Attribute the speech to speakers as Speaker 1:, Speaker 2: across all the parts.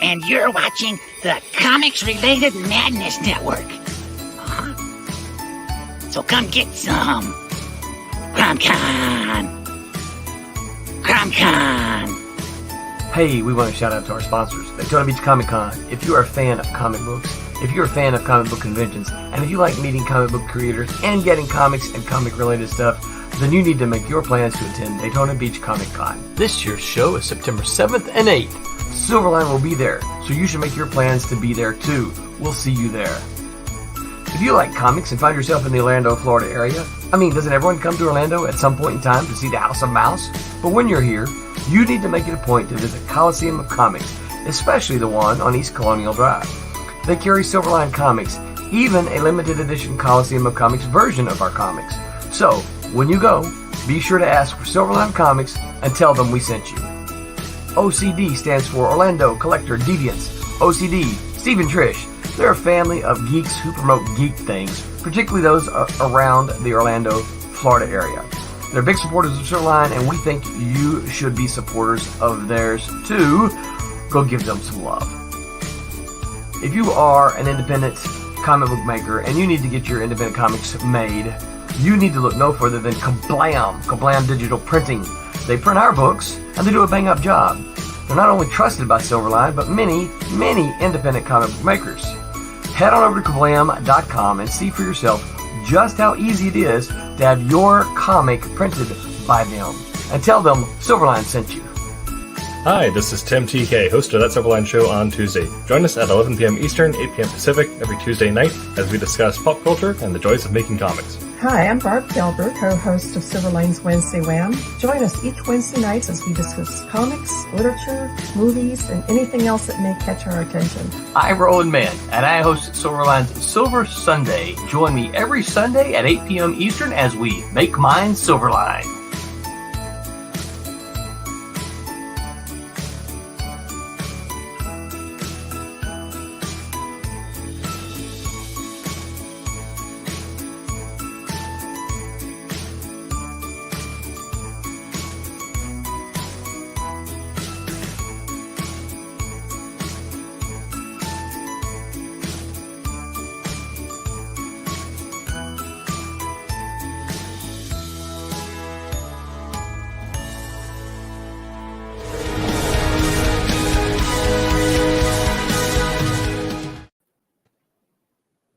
Speaker 1: and you're watching the Comics Related Madness Network. So come get some. CromCon.
Speaker 2: Hey, we want to shout out to our sponsors, Daytona Beach Comic Con. If you are a fan of comic books, if you're a fan of comic book conventions, and if you like meeting comic book creators and getting comics and comic-related stuff, then you need to make your plans to attend Daytona Beach Comic Con. This year's show is September 7th and 8th. Silverline will be there, so you should make your plans to be there too. We'll see you there. If you like comics and find yourself in the Orlando, Florida area, doesn't everyone come to Orlando at some point in time to see the House of Mouse? But when you're here, you need to make it a point to visit Coliseum of Comics, especially the one on East Colonial Drive. They carry Silverline comics, even a limited edition Coliseum of Comics version of our comics. So, when you go, be sure to ask for Silverline Comics and tell them we sent you. OCD stands for Orlando Collector Deviants. OCD, Steve and Trish. They're a family of geeks who promote geek things, particularly those around the Orlando, Florida area. They're big supporters of Silverline, and we think you should be supporters of theirs too. Go give them some love. If you are an independent comic book maker and you need to get your independent comics made, you need to look no further than Kablam Digital Printing. They print our books, and they do a bang-up job. They're not only trusted by Silverline, but many, many independent comic book makers. Head on over to kablam.com and see for yourself just how easy it is to have your comic printed by them. And tell them Silverline sent you.
Speaker 3: Hi, this is Tim TK, host of That Silverline Show on Tuesday. Join us at 11 p.m. Eastern, 8 p.m. Pacific every Tuesday night as we discuss pop culture and the joys of making comics.
Speaker 4: Hi, I'm Barb Gelber, co-host of Silverline's Wednesday Wham. Join us each Wednesday nights as we discuss comics, literature, movies, and anything else that may catch our attention.
Speaker 5: I'm Roland Mann, and I host Silverline's Silver Sunday. Join me every Sunday at 8 p.m. Eastern as we make mine Silverline.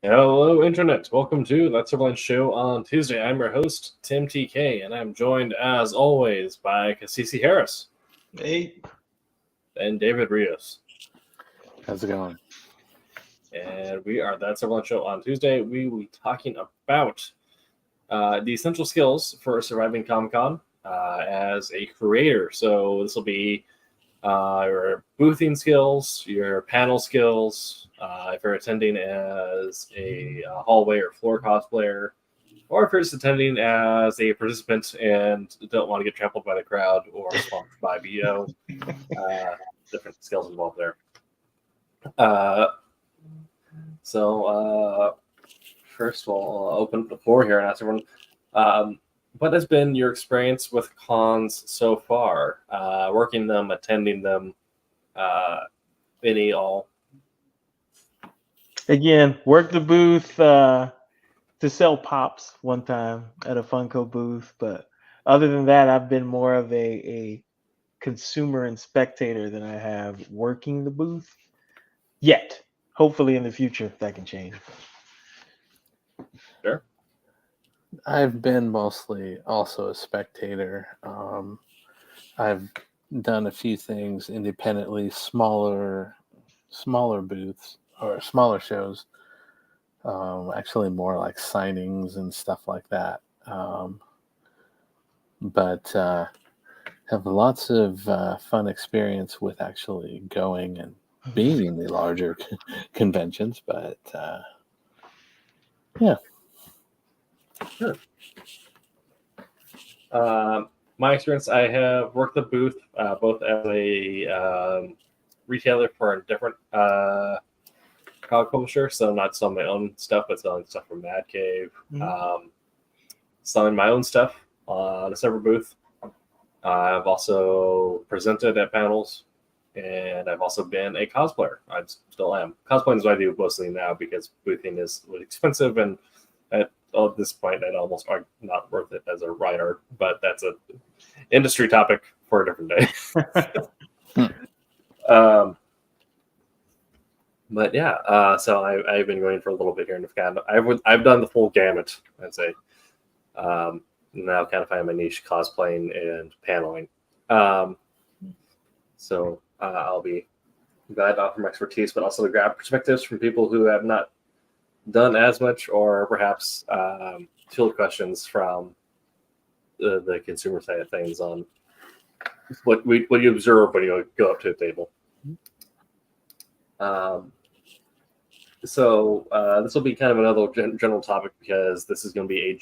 Speaker 3: Hello, Internet. Welcome to That Silverline Show on Tuesday. I'm your host, Tim TK, and I'm joined, as always, by Cassisi Harris.
Speaker 6: Hey.
Speaker 3: And David Rios.
Speaker 6: How's it going?
Speaker 3: And we are That Silverline Show on Tuesday. We will be talking about the essential skills for surviving Comic-Con as a creator. So this will be your boothing skills, your panel skills, if you're attending as a hallway or floor cosplayer, or if you're just attending as a participant and don't want to get trampled by the crowd or sponsored by BO. Different skills involved there. So first of all, I'll open up the floor here and ask everyone, what has been your experience with cons so far? Working them, attending them, any, all?
Speaker 6: Again, worked the booth to sell pops one time at a Funko booth, but other than that, I've been more of a consumer and spectator than I have working the booth yet. Hopefully in the future that can change.
Speaker 3: Sure.
Speaker 7: I've been mostly also a spectator. I've done a few things independently, smaller booths or smaller shows. Actually more like signings and stuff like that. But have lots of fun experience with actually going and being in the larger conventions. But yeah.
Speaker 3: Sure. My experience, I have worked the booth both as a retailer for a different comic publisher, so not selling my own stuff, but selling stuff from Mad Cave. Selling my own stuff on a separate booth. I've also presented at panels and I've also been a cosplayer. I still am. Cosplaying is what I do mostly now because boothing is expensive, and at this point, it almost are not worth it as a writer. But that's a industry topic for a different day. But yeah, so I've been going for a little bit here in Afghan. I've done the full gamut, I'd say. Now kind of find my niche cosplaying and paneling. So I'll be glad to offer my expertise, but also to grab perspectives from people who have not done as much, or perhaps field questions from the consumer side of things on what you observe when you go up to a table. So this will be kind of another general topic because this is going to be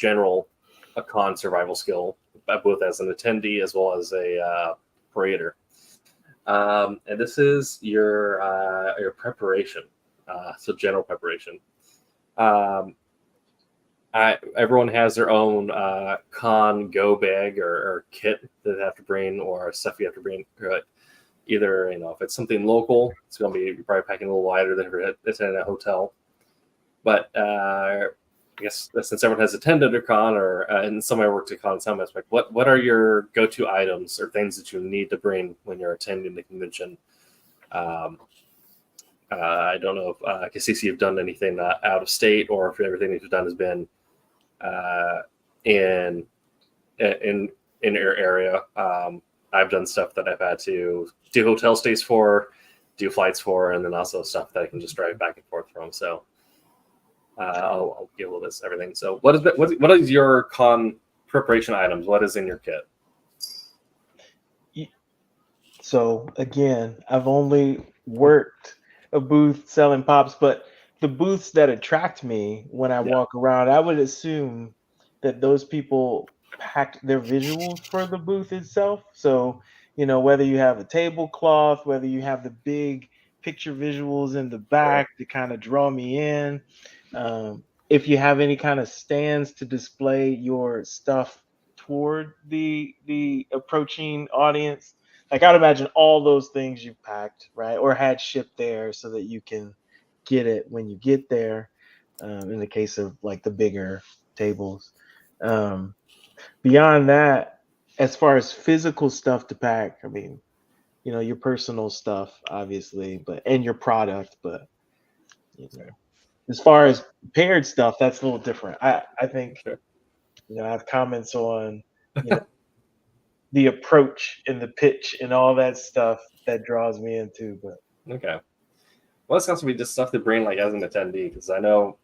Speaker 3: a con survival skill, both as an attendee as well as a creator. And this is your preparation, so general preparation. Everyone has their own con go bag or kit that they have to bring, or stuff you have to bring. Either, if it's something local, it's going to be probably packing a little lighter than if you're attending a hotel. But I guess since everyone has attended a con, or and somebody worked at con in some aspect, what are your go-to items or things that you need to bring when you're attending the convention? I don't know if Cassisi, you've done anything out of state, or if everything that you've done has been in your area. I've done stuff that I've had to do hotel stays for, do flights for, and then also stuff that I can just drive back and forth from. So I'll give a little bit of everything. So what is your con preparation items? What is in your kit?
Speaker 6: So again, I've only worked a booth selling pops, but the booths that attract me when I walk around, I would assume that those people packed their visuals for the booth itself. So, whether you have a tablecloth, whether you have the big picture visuals in the back to kind of draw me in, if you have any kind of stands to display your stuff toward the approaching audience, like I'd imagine all those things you've packed, right, or had shipped there so that you can get it when you get there. In the case of like the bigger tables. Beyond that, as far as physical stuff to pack, I mean, your personal stuff, obviously, and your product, but as far as paired stuff, that's a little different. I think, I have comments on, the approach and the pitch and all that stuff that draws me into, but.
Speaker 3: Okay. Well, it's going to be just stuff to bring like as an attendee, because I know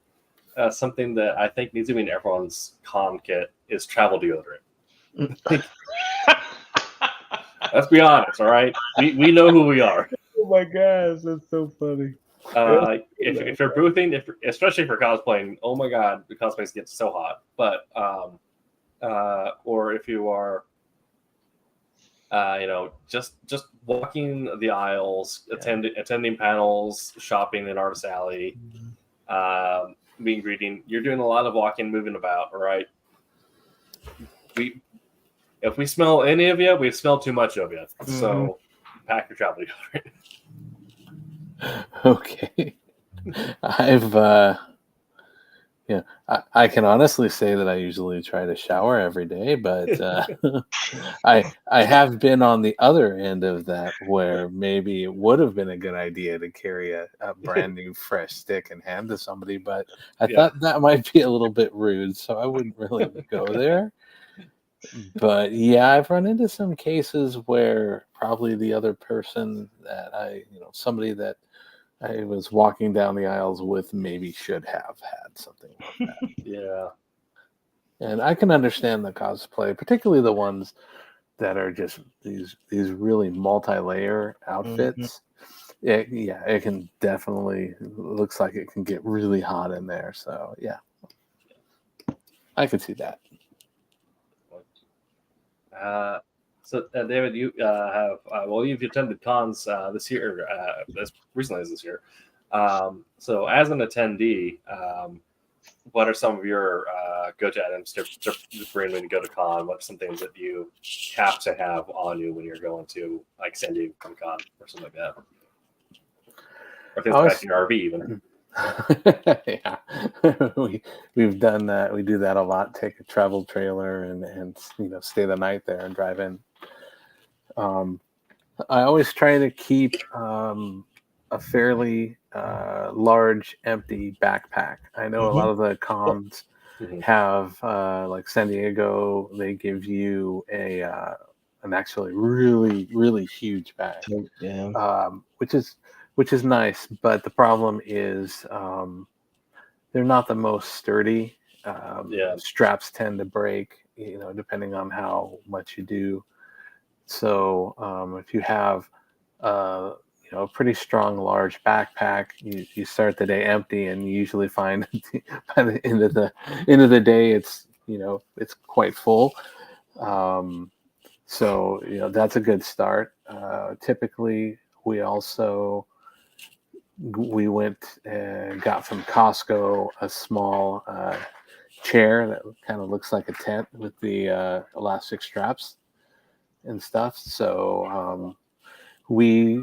Speaker 3: something that I think needs to be in everyone's con kit is travel deodorant. Let's be honest, all right? We know who we are.
Speaker 6: Oh my gosh, that's so funny.
Speaker 3: If you're boothing, especially for cosplaying, oh my god, the cosplays get so hot. But or if you are, just walking the aisles, attending panels, shopping in Artist Alley, meet and greeting, you're doing a lot of walking, moving about, all right? If we smell any of you, we've smelled too much of you. So pack your travel deodorant.
Speaker 7: Okay. I can honestly say that I usually try to shower every day, but I have been on the other end of that, where maybe it would have been a good idea to carry a brand new fresh stick and hand to somebody, but I thought that might be a little bit rude, so I wouldn't really go there. But yeah, I've run into some cases where probably the other person that somebody that I was walking down the aisles with maybe should have had something like that.
Speaker 3: Yeah.
Speaker 7: And I can understand the cosplay, particularly the ones that are just these really multi-layer outfits. It can definitely, looks like it can get really hot in there. So yeah, I could see that.
Speaker 3: So David, you have you've attended cons this year, as recently as this year. So as an attendee, what are some of your go-to items to bring when you go to con? What's some things that you have to have on you when you're going to like San Diego Comic Con or something like that, or things back in your RV even?
Speaker 7: Yeah, we've done that. We do that a lot. Take a travel trailer and stay the night there and drive in. I always try to keep a fairly large empty backpack. I know a lot of the cons have like San Diego. They give you an actually really huge bag, which is nice. But the problem is they're not the most sturdy. Straps tend to break, depending on how much you do. So if you have a pretty strong large backpack, you start the day empty, and you usually find by the end of the day it's quite full. So that's a good start. Typically, we went and got from Costco a small chair that kind of looks like a tent with the elastic straps and stuff. So we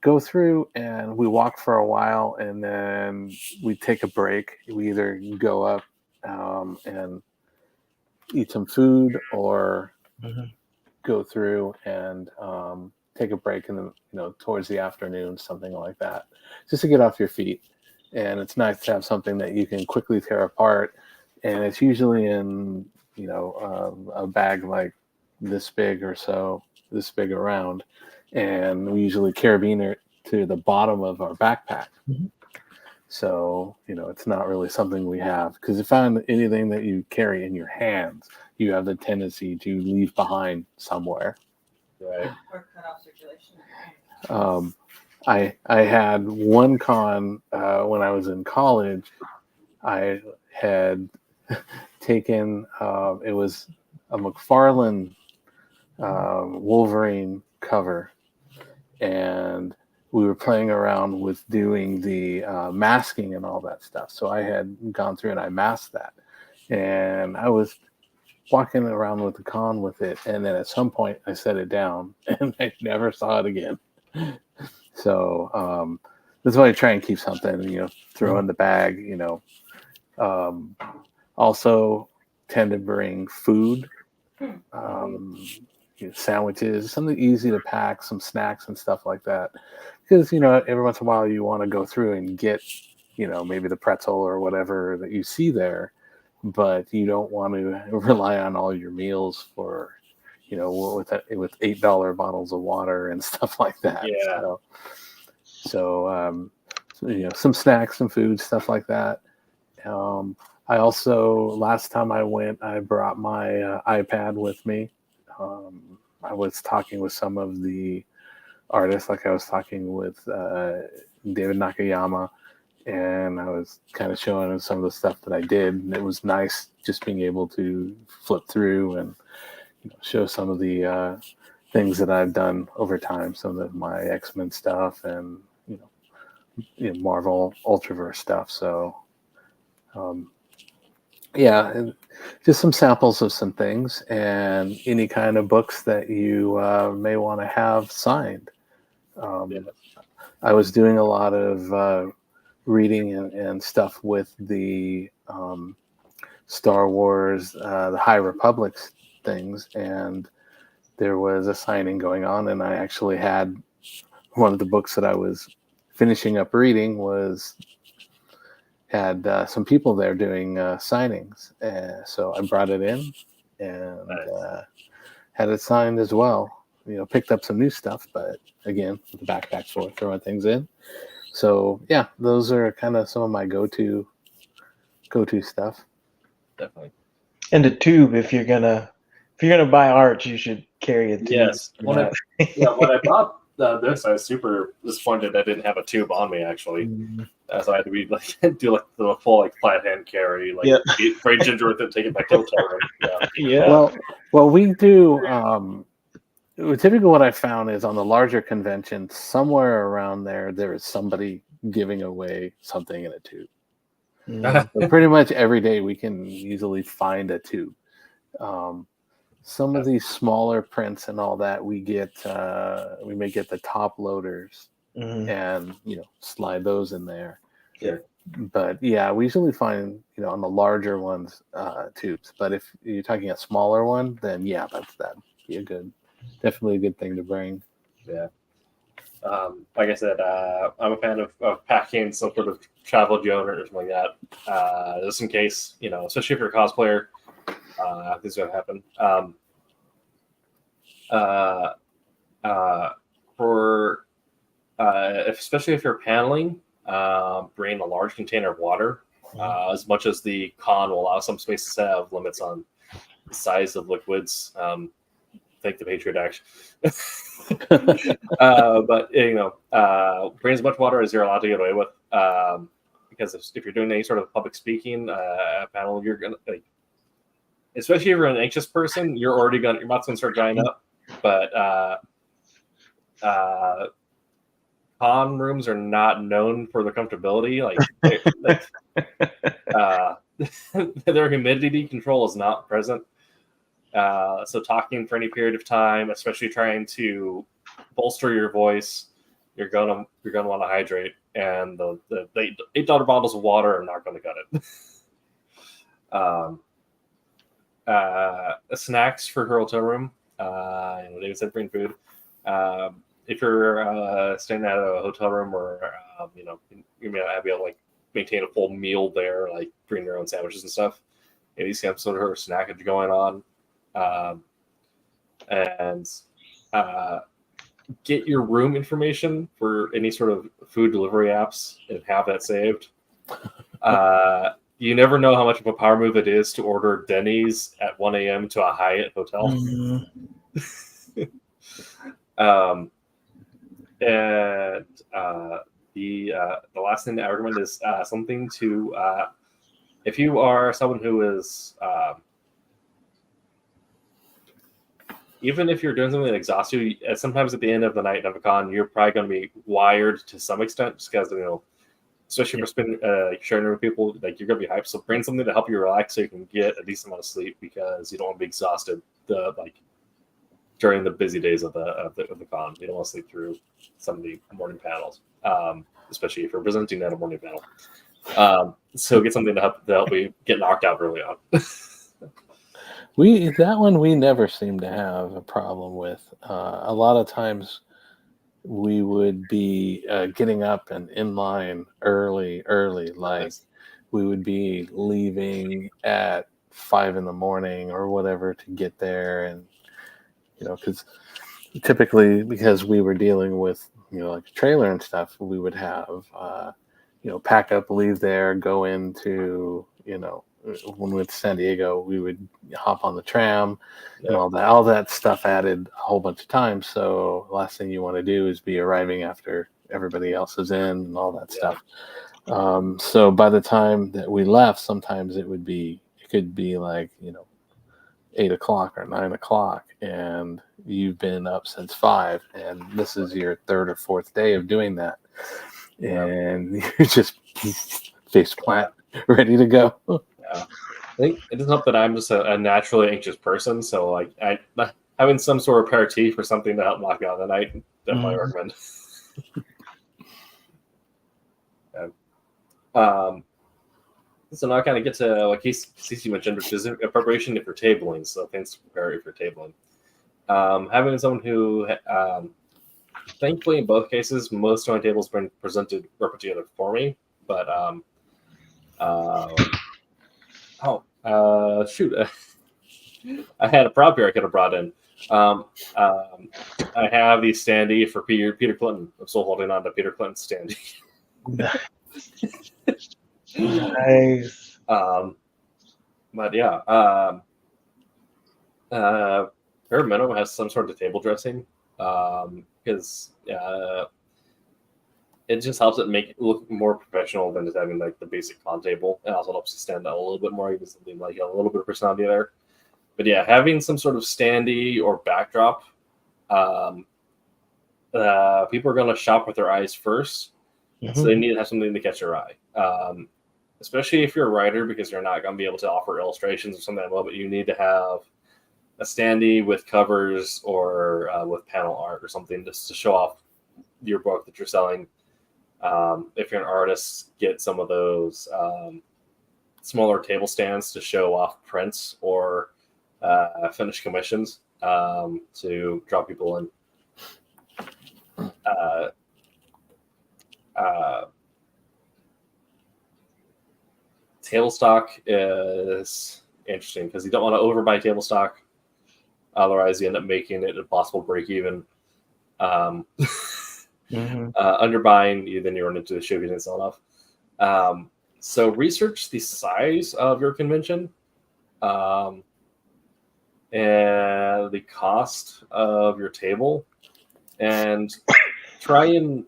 Speaker 7: go through and we walk for a while, and then we take a break. We either go up and eat some food, or go through and take a break in the towards the afternoon, something like that, just to get off your feet. And it's nice to have something that you can quickly tear apart, and it's usually in a bag like this big or so, this big around, and we usually carabine it to the bottom of our backpack. So it's not really something we have, because if found anything that you carry in your hands, you have the tendency to leave behind somewhere.
Speaker 3: Right.
Speaker 8: Or cut off circulation.
Speaker 7: I had one con when I was in college. I had taken it was a McFarlane Wolverine cover, and we were playing around with doing the masking and all that stuff. So I had gone through and I masked that, and I was walking around with the con with it, and then at some point I set it down and I never saw it again. So that's why I try and keep something, throw in the bag, also tend to bring food, sandwiches, something easy to pack, some snacks and stuff like that. Because, every once in a while you want to go through and get, maybe the pretzel or whatever that you see there, but you don't want to rely on all your meals for, with $8 bottles of water and stuff like that.
Speaker 3: Yeah.
Speaker 7: So some snacks, some food, stuff like that. I also, last time I went, I brought my iPad with me. I was talking with some of the artists, like I was talking with David Nakayama, and I was kind of showing him some of the stuff that I did, and it was nice just being able to flip through and show some of the things that I've done over time, some of my X-Men stuff and Marvel Ultraverse stuff. So and just some samples of some things, and any kind of books that you may want to have signed. I was doing a lot of reading and stuff with the Star Wars, the High Republic things, and there was a signing going on, and I actually had one of the books that I was finishing up reading had some people there doing signings, so I brought it in and had it signed as well. Picked up some new stuff, but again, with the backpack for throwing things in. So yeah, those are kind of some of my go-to stuff.
Speaker 3: Definitely.
Speaker 6: And a tube, if you're gonna buy art, you should carry a tube.
Speaker 3: Yes. When I bought this, I was super disappointed I didn't have a tube on me, actually. So I had to be do the full flat hand carry, braid ginger with it, take it back to the hotel.
Speaker 6: Yeah.
Speaker 7: Well, we do. Typically, what I found is on the larger conventions, somewhere around there is somebody giving away something in a tube. But pretty much every day we can easily find a tube. Some of these smaller prints and all that we get, we may get the top loaders and slide those in there.
Speaker 3: Yeah.
Speaker 7: But yeah, we usually find on the larger ones tubes. But if you're talking a smaller one, then yeah, that'd be definitely a good thing to bring.
Speaker 3: Yeah. Like I said, I'm a fan of packing some sort of travel journal or something like that, just in case, especially if you're a cosplayer, this is going to happen. Especially if you're paneling, bring a large container of water. As much as the con will allow some spaces to have limits on the size of liquids. Thank the Patriot Act. But bring as much water as you're allowed to get away with, because if you're doing any sort of public speaking panel, you're gonna especially if you're an anxious person, your mouth's gonna start drying up. But con rooms are not known for their comfortability. Their humidity control is not present. So talking for any period of time, especially trying to bolster your voice, you're gonna want to hydrate, and the $8 bottles of water are not going to cut it. Snacks for her hotel room. David said bring food. If you're staying at a hotel room, or you may not be able to maintain a full meal there, like bring your own sandwiches and stuff. At least have sort of snackage going on. And get your room information for any sort of food delivery apps and have that saved. You never know how much of a power move it is to order Denny's at 1 a.m. to a Hyatt hotel. And the last thing that I recommend is something to if you are someone who is even if you're doing something that exhausts you, sometimes at the end of the night of a con, you're probably going to be wired to some extent, just because especially for sharing with people, you're going to be hyped. So bring something to help you relax, so you can get a decent amount of sleep, because you don't want to be exhausted during the busy days of the con. You don't want to sleep through some of the morning panels, especially if you're presenting at a morning panel. So get something to help you get knocked out early on.
Speaker 7: That one we never seem to have a problem with. A lot of times we would be getting up and in line early. We would be leaving at 5 a.m. or whatever to get there, and because typically, because we were dealing with a trailer and stuff, we would have pack up, leave there, go into when we went to San Diego, we would hop on the tram and all that stuff added a whole bunch of time. So the last thing you want to do is be arriving after everybody else is in and all that stuff. So by the time that we left, sometimes it could be 8 o'clock or 9 o'clock, and you've been up since 5, and this is your third or fourth day of doing that. And you're just face plant, ready to go.
Speaker 3: I think it doesn't help that I'm just a naturally anxious person, so I having some sort of aperitif or something to help knock me out the night, definitely recommend. So now I kind of get to what Casey mentioned, which is a preparation if you're tabling. So things to prepare if you're tabling. Having someone who, thankfully in both cases, most of my tables been presented or put together for me, but shoot. I had a prop here I could have brought in. I have the standee for Peter Clinton. I'm still holding on to Peter Clinton's standee.
Speaker 6: Nice.
Speaker 3: But yeah, bare minimum has some sort of table dressing, because it just helps it make it look more professional than just having the basic con table. It also helps you stand out a little bit more, even something a little bit of personality there. But yeah, having some sort of standee or backdrop, people are going to shop with their eyes first, so they need to have something to catch their eye. especially if you're a writer, because you're not going to be able to offer illustrations or something at the moment. You need to have a standee with covers or with panel art or something just to show off your book that you're selling. If you're an artist, get some of those smaller table stands to show off prints or finished commissions to draw people in. Table stock is interesting because you don't want to overbuy table stock. Otherwise, you end up making it impossible to break even. Underbuying, then you run into the shipping and sell off. So research the size of your convention and the cost of your table, and try and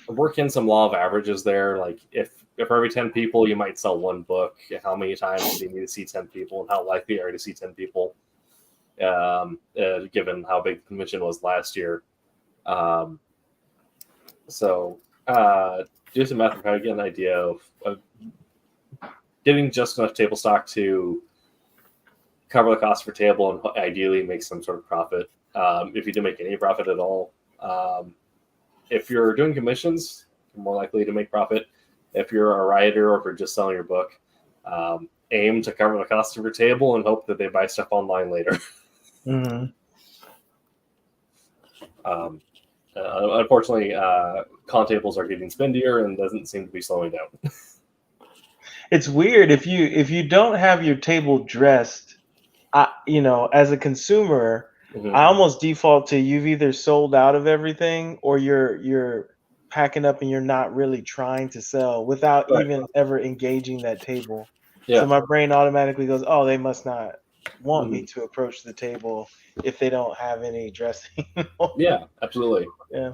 Speaker 3: work in some law of averages there. Like if for every 10 people, you might sell one book. How many times do you need to see 10 people, and how likely are you to see 10 people, given how big the convention was last year? So do some math and kind of get an idea of getting just enough table stock to cover the cost for table and ideally make some sort of profit. If you do make any profit at all, if you're doing commissions, you're more likely to make profit. If you're a writer or if you're just selling your book, aim to cover the cost of your table and hope that they buy stuff online later. Unfortunately, con tables are getting spendier and doesn't seem to be slowing down.
Speaker 6: It's weird if you don't have your table dressed. As a consumer, I almost default to you've either sold out of everything or you're packing up and you're not really trying to sell without even ever engaging that table. So my brain automatically goes, oh, they must not want me to approach the table if they don't have any dressing.
Speaker 3: Yeah, absolutely.
Speaker 6: Yeah.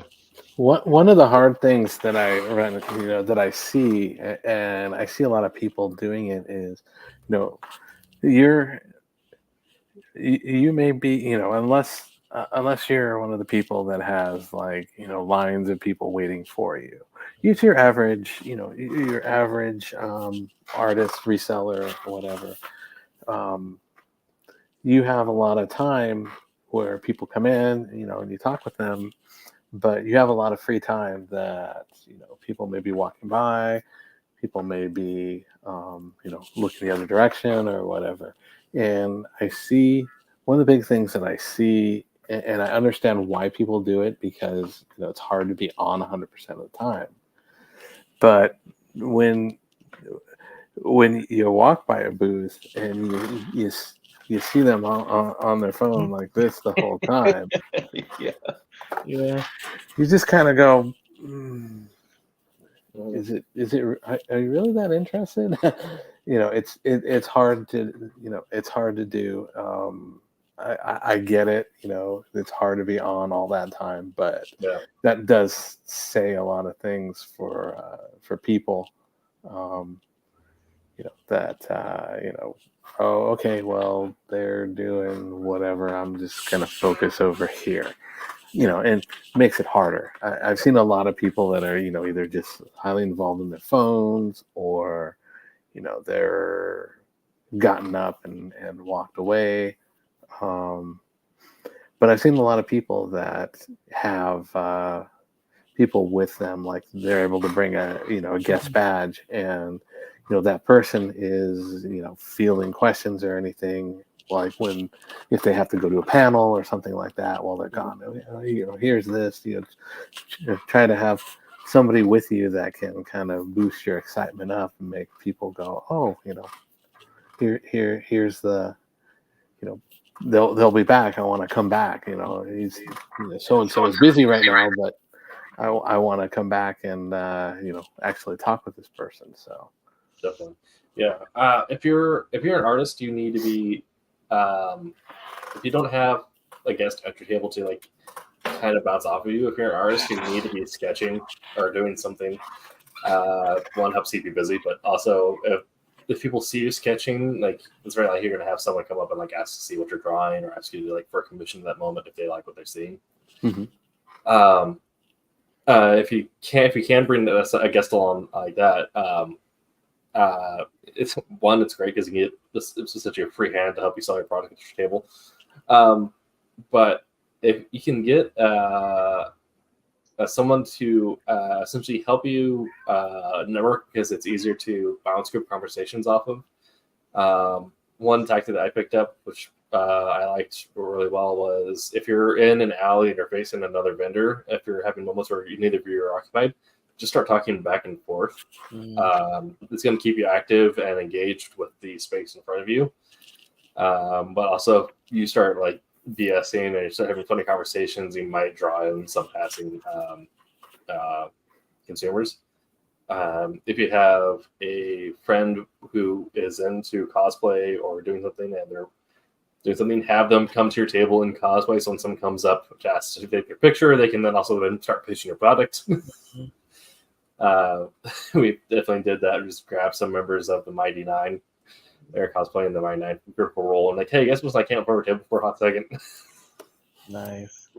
Speaker 7: One of the hard things that I run, that I see, and I see a lot of people doing it, is, you may be, unless you're one of the people that has lines of people waiting for you. Use your average, your average artist, reseller, or whatever. You have a lot of time where people come in, and you talk with them, but you have a lot of free time that, people may be walking by, people may be, looking the other direction or whatever. And I see one of the big things that I see, and I understand why people do it, because it's hard to be on 100% of the time. But when you walk by a booth and you see them on their phone like this the whole time, you just kind of go, is it are you really that interested? It's hard to it's hard to do. I get it, it's hard to be on all that time, but that does say a lot of things for people, oh, okay, well, they're doing whatever, I'm just gonna focus over here, and makes it harder. I've seen a lot of people that are, either just highly involved in their phones, or, they're gotten up and walked away. But I've seen a lot of people that have people with them, like they're able to bring a guest badge, and that person is fielding questions or anything, like if they have to go to a panel or something like that while they're gone. Here's this. Try to have somebody with you that can kind of boost your excitement up and make people go, oh, here's the, they'll be back. I want to come back. He's so and so is busy right now, but I want to come back and actually talk with this person. So
Speaker 3: definitely, yeah. If you're an artist, you need to be. If you don't have a guest at your table to kind of bounce off of you, if you're an artist, you need to be sketching or doing something. One, helps keep you busy, but also if people see you sketching, it's very likely you're going to have someone come up and ask to see what you're drawing, or ask you to for a commission at that moment if they like what they're seeing. If you can bring a guest along like that, it's great because you get this. It's essentially a free hand to help you sell your product at your table. But if you can get someone to essentially help you network, because it's easier to bounce group conversations off of. One tactic that I picked up, which I liked really well, was if you're in an alley and you're facing another vendor, if you're having moments where neither of you are occupied, just start talking back and forth. It's going to keep you active and engaged with the space in front of you. But also, you start like BSing and you start having funny conversations, you might draw in some passing consumers. If you have a friend who is into cosplay or doing something and they're doing something, have them come to your table in cosplay. So when someone comes up to ask to take your picture, they can then also then start pitching your product. We definitely did that. We just grabbed some members of the Mighty Nine. They're cosplaying the Mighty Nine critical role. And like, hey, you guys must like camp over table for a hot second.
Speaker 6: Nice.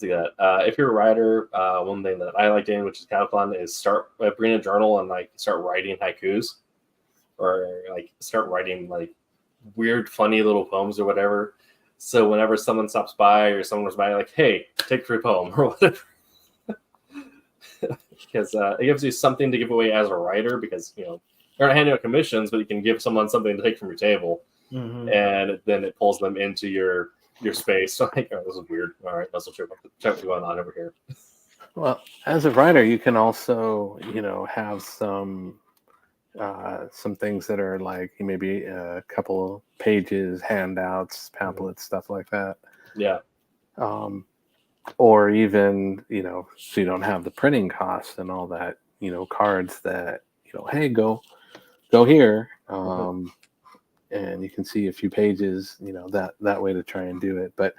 Speaker 3: If you're a writer, one thing that I like doing, which is kind of fun, is start bring a journal and like start writing haikus, or like start writing like weird, funny little poems or whatever. So whenever someone stops by or someone was by, like, hey, take a free poem or whatever, because it gives you something to give away as a writer. Because you're not handing out commissions, but you can give someone something to take from your table, and then it pulls them into your space. So like, oh, this is weird. All right, let's check what's going on over here.
Speaker 7: Well, as a writer, you can also, have some things that are like maybe a couple pages, handouts, pamphlets, stuff like that.
Speaker 3: Yeah.
Speaker 7: Or even, so you don't have the printing costs and all that, cards that, hey, go here. And you can see a few pages, that way to try and do it. But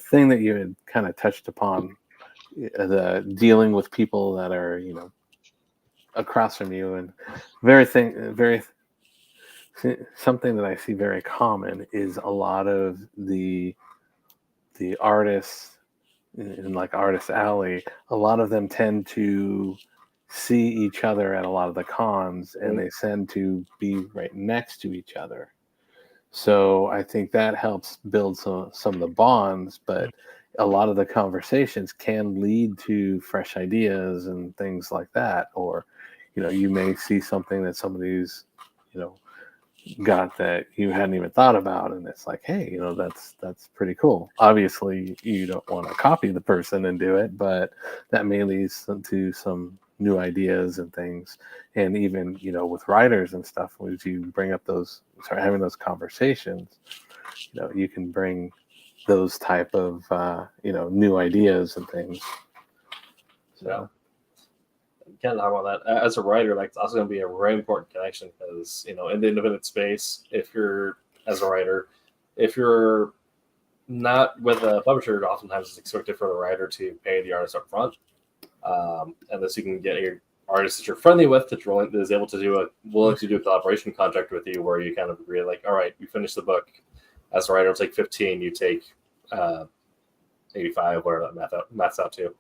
Speaker 7: thing that you had kind of touched upon, the dealing with people that are, across from you, and something that I see very common is a lot of the artists in like Artist Alley. A lot of them tend to see each other at a lot of the cons, and they tend to be right next to each other. So I think that helps build some of the bonds, but a lot of the conversations can lead to fresh ideas and things like that. Or, you may see something that somebody's, got that you hadn't even thought about, and it's like, hey, that's pretty cool. Obviously, you don't want to copy the person and do it, but that may lead to some new ideas and things. And even, with writers and stuff, as you start having those conversations, you can bring those type of, new ideas and things. So.
Speaker 3: Can't talk about that. As a writer, like, it's also going to be a very important connection, because, in the independent space, if you're, as a writer, if you're not with a publisher, oftentimes it's expected for the writer to pay the artist up front. Unless you can get your artist that you're friendly with, that is able to willing to do a collaboration contract with you, where you kind of agree, like, all right, you finish the book. As a writer, it's like 15, you take 85, whatever that maths out to.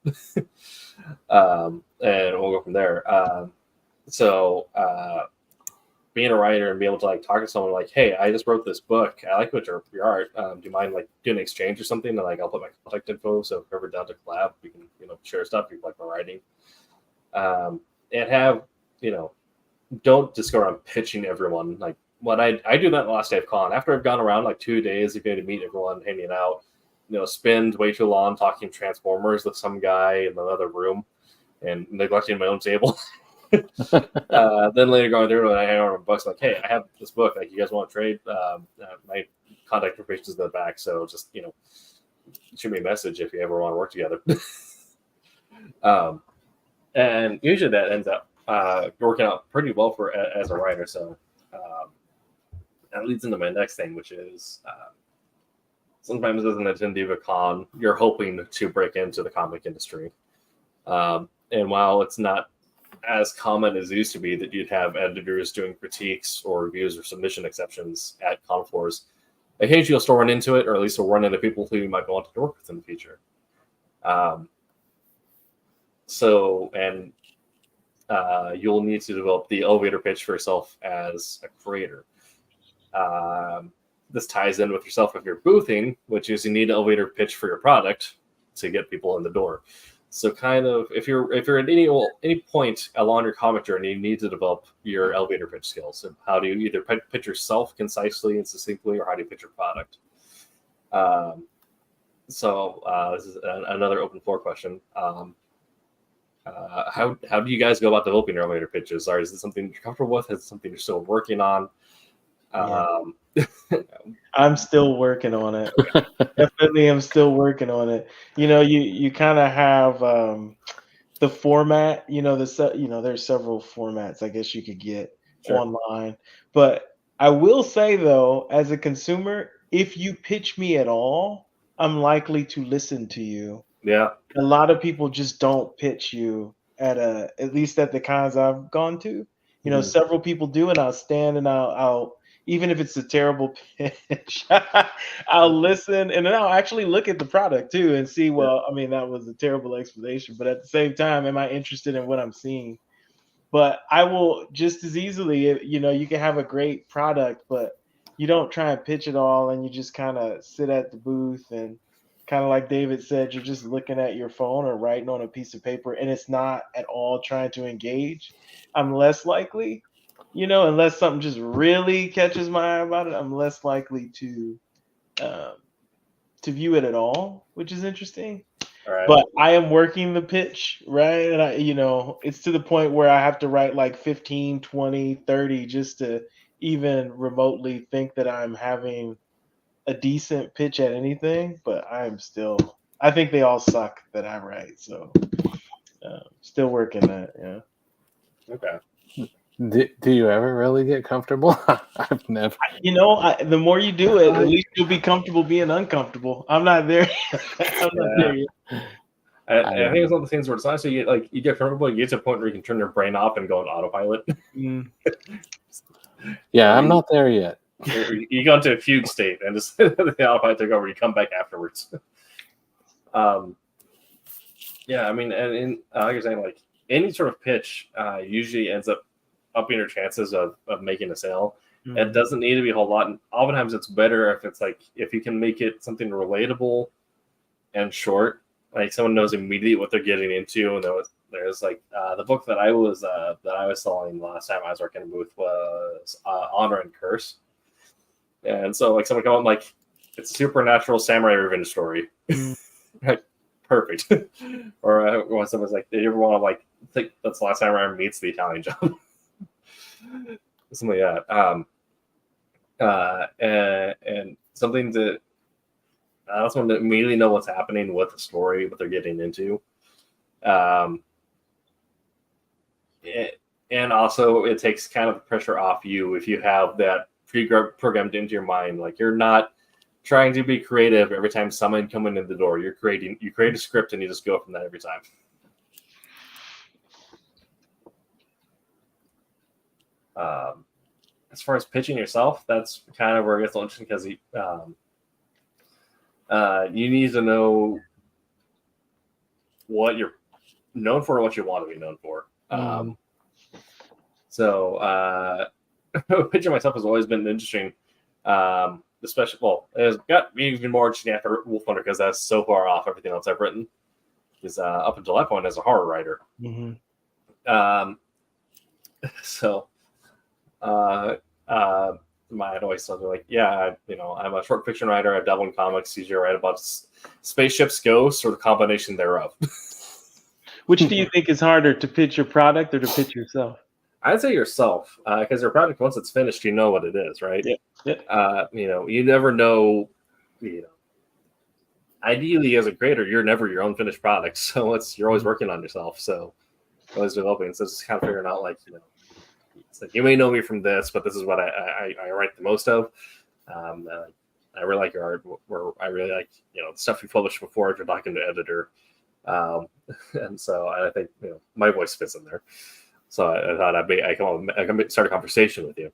Speaker 3: And we'll go from there. Being a writer and be able to like talk to someone like, hey, I just wrote this book. I like your art. Do you mind like doing an exchange or something? And like, I'll put my contact info. So if we're ever down to collab, we can, share stuff. You like my writing. And have, don't just go around pitching everyone. Like, what I do that the last day of con. After I've gone around like 2 days, you get to meet everyone, hanging out, spend way too long talking Transformers with some guy in another room and neglecting my own table. Then later going through and I hang on books, like, hey, I have this book. Like, you guys want to trade? My contact information is in the back. So just, shoot me a message if you ever want to work together. And usually that ends up working out pretty well as a writer. So that leads into my next thing, which is sometimes as an attendee of a con, you're hoping to break into the comic industry. And while it's not as common as it used to be that you'd have editors doing critiques or reviews or submission exceptions at con floors, occasionally you'll still run into it, or at least you'll run into people who you might want to work with in the future. And you'll need to develop the elevator pitch for yourself as a creator. This ties in with yourself if you're boothing, which is you need an elevator pitch for your product to get people in the door. So kind of if you're at any point along your comic journey, you need to develop your elevator pitch skills. So how do you either pitch yourself concisely and succinctly, or how do you pitch your product? This is another open floor question. How do you guys go about developing your elevator pitches? Or is it something you're comfortable with? Is it something you're still working on?
Speaker 6: I'm still working on it. Definitely, I'm still working on it. You kind of have the format. There's several formats I guess you could get online. But I will say though, as a consumer, if you pitch me at all, I'm likely to listen to you.
Speaker 3: Yeah.
Speaker 6: A lot of people just don't pitch you at least at the cons I've gone to. Several people do, and I'll stand and I'll even if it's a terrible pitch, I'll listen and then I'll actually look at the product too and see, well, I mean, that was a terrible explanation, but at the same time, am I interested in what I'm seeing? But I will just as easily, you can have a great product, but you don't try and pitch it all and you just kind of sit at the booth and kind of like David said, you're just looking at your phone or writing on a piece of paper and it's not at all trying to engage. I'm less likely, unless something just really catches my eye about it, I'm less likely to view it at all, which is interesting.
Speaker 3: Right.
Speaker 6: But I am working the pitch, right? And it's to the point where I have to write like 15, 20, 30 just to even remotely think that I'm having a decent pitch at anything. But I think they all suck that I write. So still working that. Yeah.
Speaker 3: Okay.
Speaker 7: Do you ever really get comfortable? I've never.
Speaker 6: The more you do it, at least you'll be comfortable being uncomfortable. I'm not there. I'm not there yet.
Speaker 3: I think it's one of the things where it's honestly you get comfortable, you get to a point where you can turn your brain off and go on autopilot.
Speaker 7: Yeah, I'm not there yet.
Speaker 3: You go into a fugue state and just the autopilot take over. You come back afterwards. Yeah, I mean, and like you're saying, like any sort of pitch usually ends up upping your chances of making a sale. It doesn't need to be a whole lot. And oftentimes it's better if it's like if you can make it something relatable and short, like someone knows immediately what they're getting into. And there's like the book that I was selling last time I was working in a booth was Honor and Curse. And so like someone come up like it's a supernatural samurai revenge story. Like perfect. Or when someone's like, did you ever want to like think that's the last time I meets the Italian job? Something like that. And something that I also want to immediately know what's happening with the story, what they're getting into. And also it takes kind of the pressure off you if you have that pre-programmed into your mind. Like you're not trying to be creative every time someone coming in the door. You create a script and you just go from that every time. As far as pitching yourself, that's kind of where it gets interesting because you need to know what you're known for and what you want to be known for. So pitching myself has always been interesting, especially, it's got me even more interesting after Wolf Hunter because that's so far off everything else I've written. Because up until that point, as a horror writer. My always something like, I'm a short fiction writer. I've dabbled in comics. Usually write about spaceships, ghosts, or the combination thereof.
Speaker 6: Which do you think is harder, to pitch your product or to pitch yourself?
Speaker 3: I'd say yourself, because your product, once it's finished, you know what it is, right?
Speaker 6: Yeah.
Speaker 3: You never know. Ideally, as a creator, you're never your own finished product, so you're always working on yourself. So always developing. So it's just kind of figuring out, it's like you may know me from this, but this is what I write the most of. I really like your art. I really like the stuff you published before if you're talking to editor, and so I think my voice fits in there. So I thought I can start a conversation with you.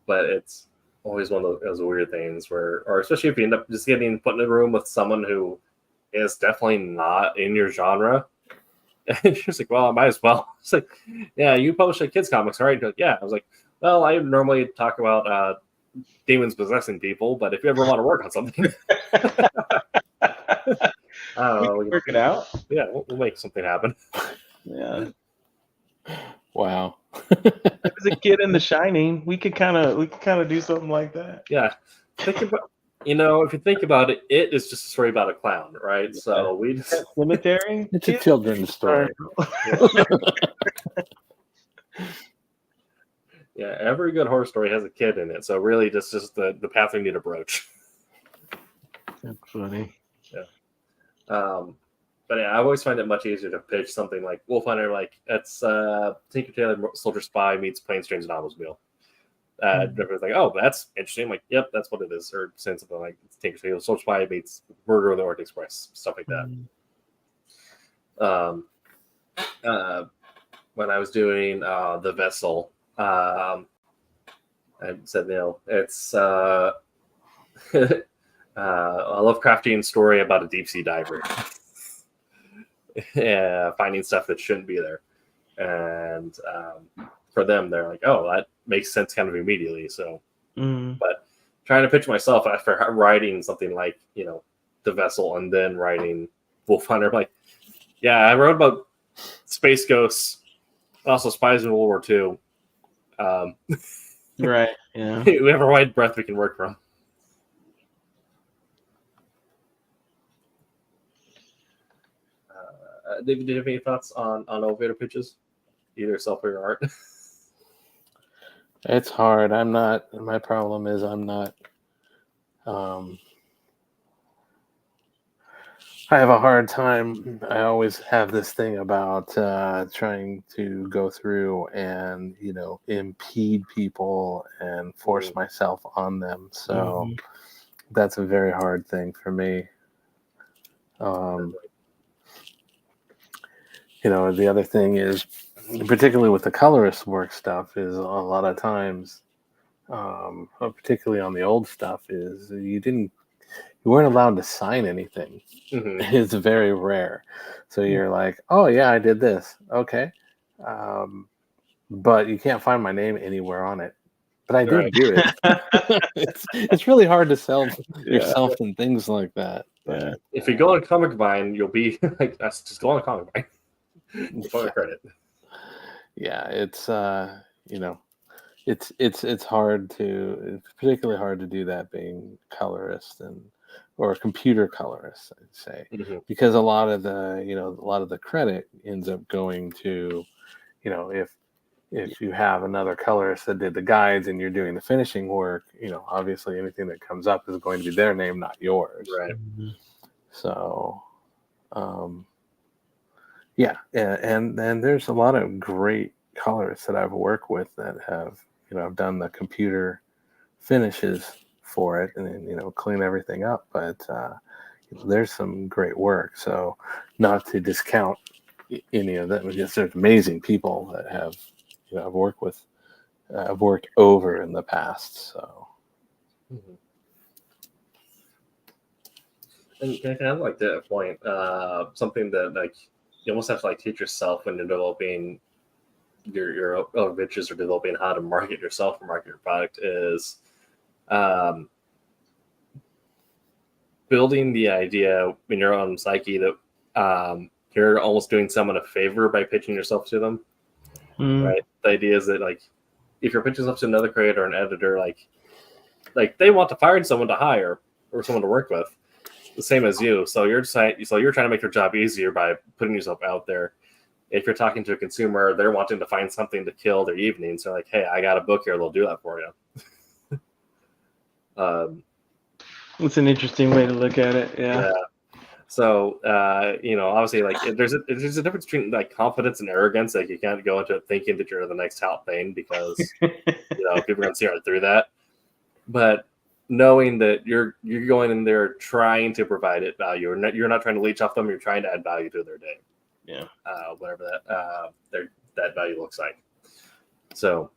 Speaker 3: But it's always one of those weird things or especially if you end up just getting put in a room with someone who is definitely not in your genre. And she was like, well, I might as well. It's like, yeah, you publish like kids comics, right? Like, yeah. I was like, well, I normally talk about demons possessing people, but if you ever want to work on something,
Speaker 6: We can work it out.
Speaker 3: yeah, we'll make something happen.
Speaker 6: Yeah.
Speaker 7: Wow.
Speaker 6: As a kid in The Shining, we could kind of do something like that.
Speaker 3: Yeah. Think about, if you think about it, it is just a story about a clown, right?
Speaker 6: Yeah.
Speaker 3: So we just
Speaker 6: Cemetery.
Speaker 7: It's a children's story.
Speaker 3: yeah, every good horror story has a kid in it. So really, just the path we need to broach.
Speaker 6: That's funny.
Speaker 3: But yeah, I always find it much easier to pitch something like Wolfhunter, like it's Tinker Tailor Soldier Spy meets Planes, Trains, and Automobile. Everyone's like, oh, that's interesting. I'm like, yep, that's what it is. Or saying something like Tinker Tailor Soldier Spy meets Murder on the Orient Express, stuff like that. When I was doing The Vessel, I said, it's a Lovecraftian story about a deep sea diver. Finding stuff that shouldn't be there, and for them, they're like, "Oh, that makes sense," kind of immediately. So, but trying to picture myself after writing something like The Vessel and then writing Wolf Hunter, like, yeah, I wrote about space ghosts, also spies in World War II.
Speaker 6: Right. Yeah.
Speaker 3: We have a wide breadth we can work from. David, do you have any thoughts on elevator pitches, either self or your art?
Speaker 7: It's hard. I'm not. My problem is I'm not. I have a hard time. I always have this thing about trying to go through and impede people and force myself on them. So that's a very hard thing for me. The other thing is, particularly with the colorist work stuff, is a lot of times, particularly on the old stuff, is you weren't allowed to sign anything. It's very rare. So you're like, oh yeah, I did this. Okay. But you can't find my name anywhere on it. But I did do it. It's really hard to sell yourself and things like that.
Speaker 6: Yeah.
Speaker 3: If you go on Comic Vine, you'll be like, that's just go on Comic Vine. Credit.
Speaker 7: Yeah, it's it's hard it's particularly hard to do that being colorist or a computer colorist, I'd say, because a lot of the credit ends up going to, if you have another colorist that did the guides and you're doing the finishing work, obviously anything that comes up is going to be their name, not yours.
Speaker 3: Right.
Speaker 7: So, yeah, and there's a lot of great colorists that I've worked with that have, I've done the computer finishes for it and then, clean everything up. But there's some great work. So not to discount any of that, because there's amazing people that have, I've worked with, I've worked over in the past. So.
Speaker 3: And kind of like that point, something that like you almost have to like teach yourself when you're developing your pitches or developing how to market yourself or market your product is building the idea in your own psyche that you're almost doing someone a favor by pitching yourself to them. Right? The idea is that like if you're pitching yourself to another creator or an editor, like they want to find someone to hire or someone to work with, the same as you. So you're trying to make your job easier by putting yourself out there. If you're talking to a consumer, they're wanting to find something to kill their evening. So like, hey, I got a book here. They'll do that for you.
Speaker 6: It's an interesting way to look at it. Yeah.
Speaker 3: So, obviously, like there's a difference between like confidence and arrogance. Like you can't go into it thinking that you're the next hot thing because people are going to see right through that. But knowing that you're going in there trying to provide it value, or you're not trying to leech off them. You're trying to add value to their day.
Speaker 6: Yeah.
Speaker 3: Whatever that value looks like. So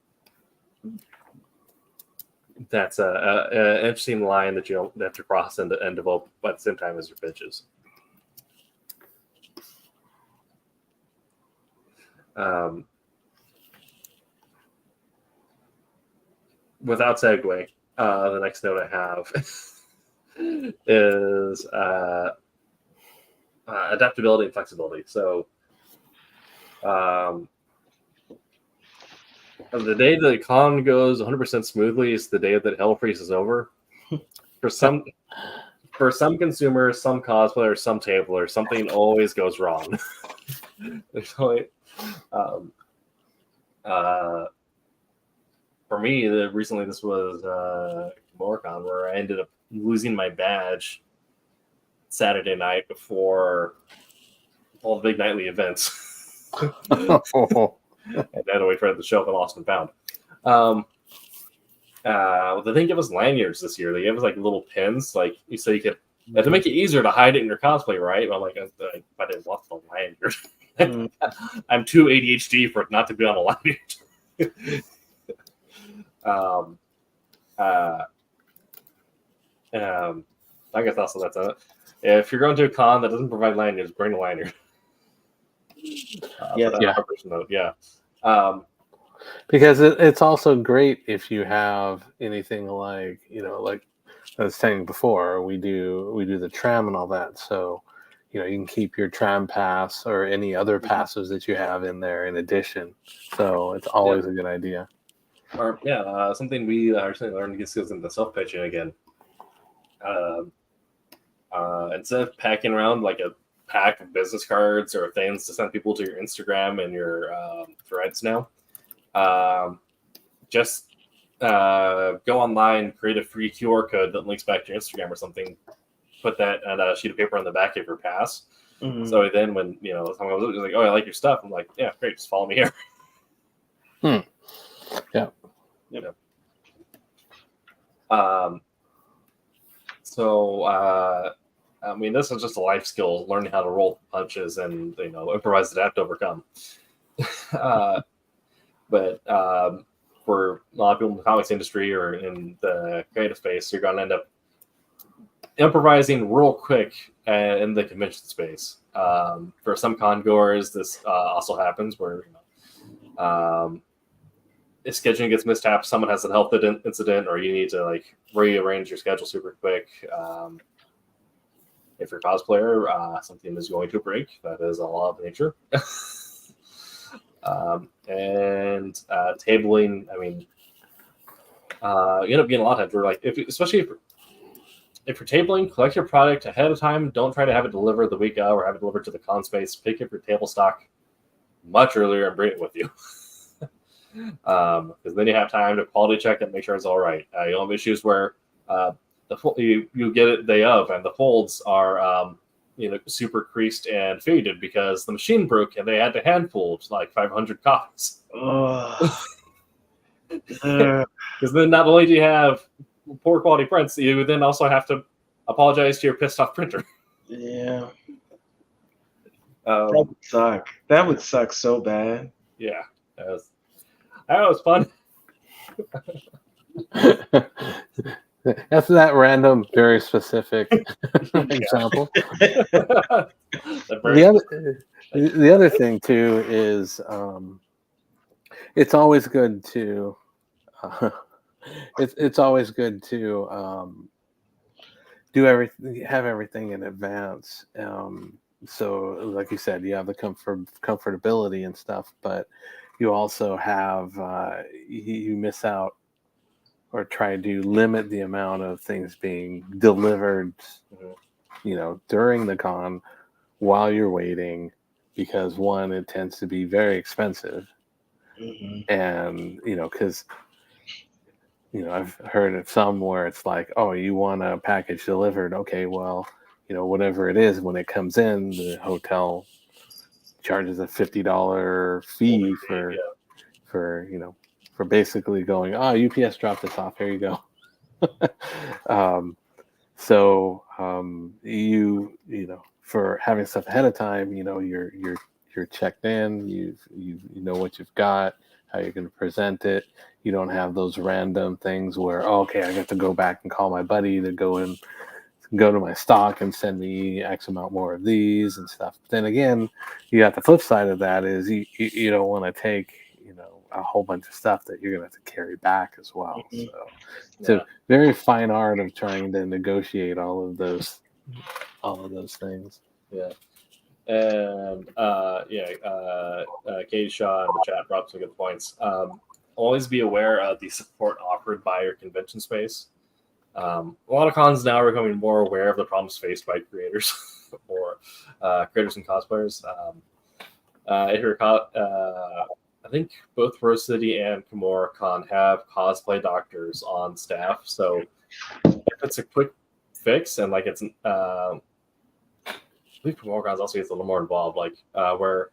Speaker 3: that's an interesting line that you have to cross and develop at the same time as your pitches. Without segue, the next note I have is adaptability and flexibility. So, the day that the con goes 100% smoothly is the day that Hell Freeze is over. For some consumers, some cosplayers, some tablers, something always goes wrong. There's only, for me, recently this was Morcon, where I ended up losing my badge Saturday night before all the big nightly events. And I had to wait for it to show up in Lost and Found. They didn't give us lanyards this year. They gave us like little pins, like so you could to make it easier to hide it in your cosplay, right? I'm like, I didn't want the lanyard. I'm too ADHD for it not to be on a lanyard. I guess also that's it. If you're going to a con that doesn't provide lanyards, bring a lanyard. Yeah.
Speaker 7: Because it's also great if you have anything like, like I was saying before, we do the tram and all that. So, you can keep your tram pass or any other passes that you have in there in addition. So it's always a good idea.
Speaker 3: Or something we recently learned to get skills into self-pitching again. Instead of packing around like a pack of business cards or things to send people to your Instagram and your threads now, just go online, create a free QR code that links back to your Instagram or something. Put that on a sheet of paper on the back of your pass. Mm-hmm. So then when someone was like, "Oh, I like your stuff," I'm like, "Yeah, great, just follow me here."
Speaker 7: Yeah.
Speaker 3: Yep. This is just a life skill, learning how to roll punches and improvise, adapt, overcome. But for a lot of people in the comics industry or in the creative space, you're going to end up improvising real quick in the convention space. For some con goers, this also happens where if scheduling gets mishapped, someone has a health incident, or you need to rearrange your schedule super quick. If you're a cosplayer, something is going to break. That is a law of nature. And tabling, you end up getting a lot of times where especially if you're tabling, collect your product ahead of time. Don't try to have it delivered the week of or have it delivered to the con space. Pick up your table stock much earlier and bring it with you. Because then you have time to quality check and make sure it's all right. You don't have issues where you get it day of and the folds are super creased and faded because the machine broke and they had to hand fold 500 copies. Because then not only do you have poor quality prints, you then also have to apologize to your pissed off printer.
Speaker 6: Yeah. That would suck. That would suck so bad.
Speaker 3: Yeah. That was fun.
Speaker 7: That's that random, very specific example. The other thing too is it's always good to it's always good to have everything in advance. So like you said, you have the comfortability and stuff, but you also have you miss out or try to limit the amount of things being delivered, during the con while you're waiting, because one, it tends to be very expensive, and because I've heard of some where it's like, oh, you want a package delivered, okay, well, whatever it is, when it comes in, the hotel charges a $50 fee for basically going, UPS dropped this off, here you go. For having stuff ahead of time, you're checked in, you know what you've got, how you're going to present it. You don't have those random things where, okay, I got to go back and call my buddy to go and go to my stock and send me X amount more of these and stuff. But then again, you got the flip side of that is you don't want to take, a whole bunch of stuff that you're going to have to carry back as well. So it's a very fine art of trying to negotiate all of those things.
Speaker 3: Yeah. And Katie Shaw in the chat brought up some good points. Always be aware of the support offered by your convention space. A lot of cons now are becoming more aware of the problems faced by creators or creators and cosplayers. If you're I think both Rose City and Kimura Con have cosplay doctors on staff. So if it's a quick fix and like it's I believe Kimura Con also gets a little more involved, like where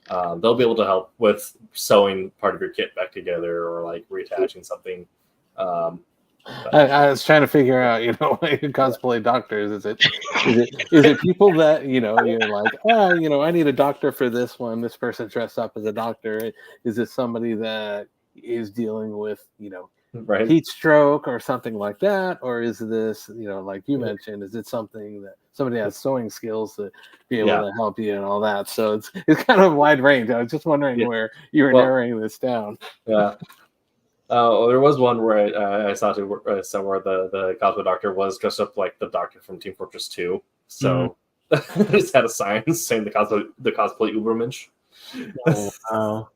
Speaker 3: they'll be able to help with sewing part of your kit back together or like reattaching something.
Speaker 7: I was trying to figure out, cosplay doctors. Is it people that you're like, I need a doctor for this one. This person dressed up as a doctor. Is it somebody that is dealing with heat stroke or something like that, or is this like you mentioned? Is it something that somebody has sewing skills to be able to help you and all that? So it's kind of a wide range. I was just wondering where you were narrowing this down.
Speaker 3: Yeah. There was one where I saw somewhere the cosplay doctor was dressed up like the doctor from Team Fortress 2. So they just had a sign saying the cosplay Ubermensch.
Speaker 6: Oh, wow.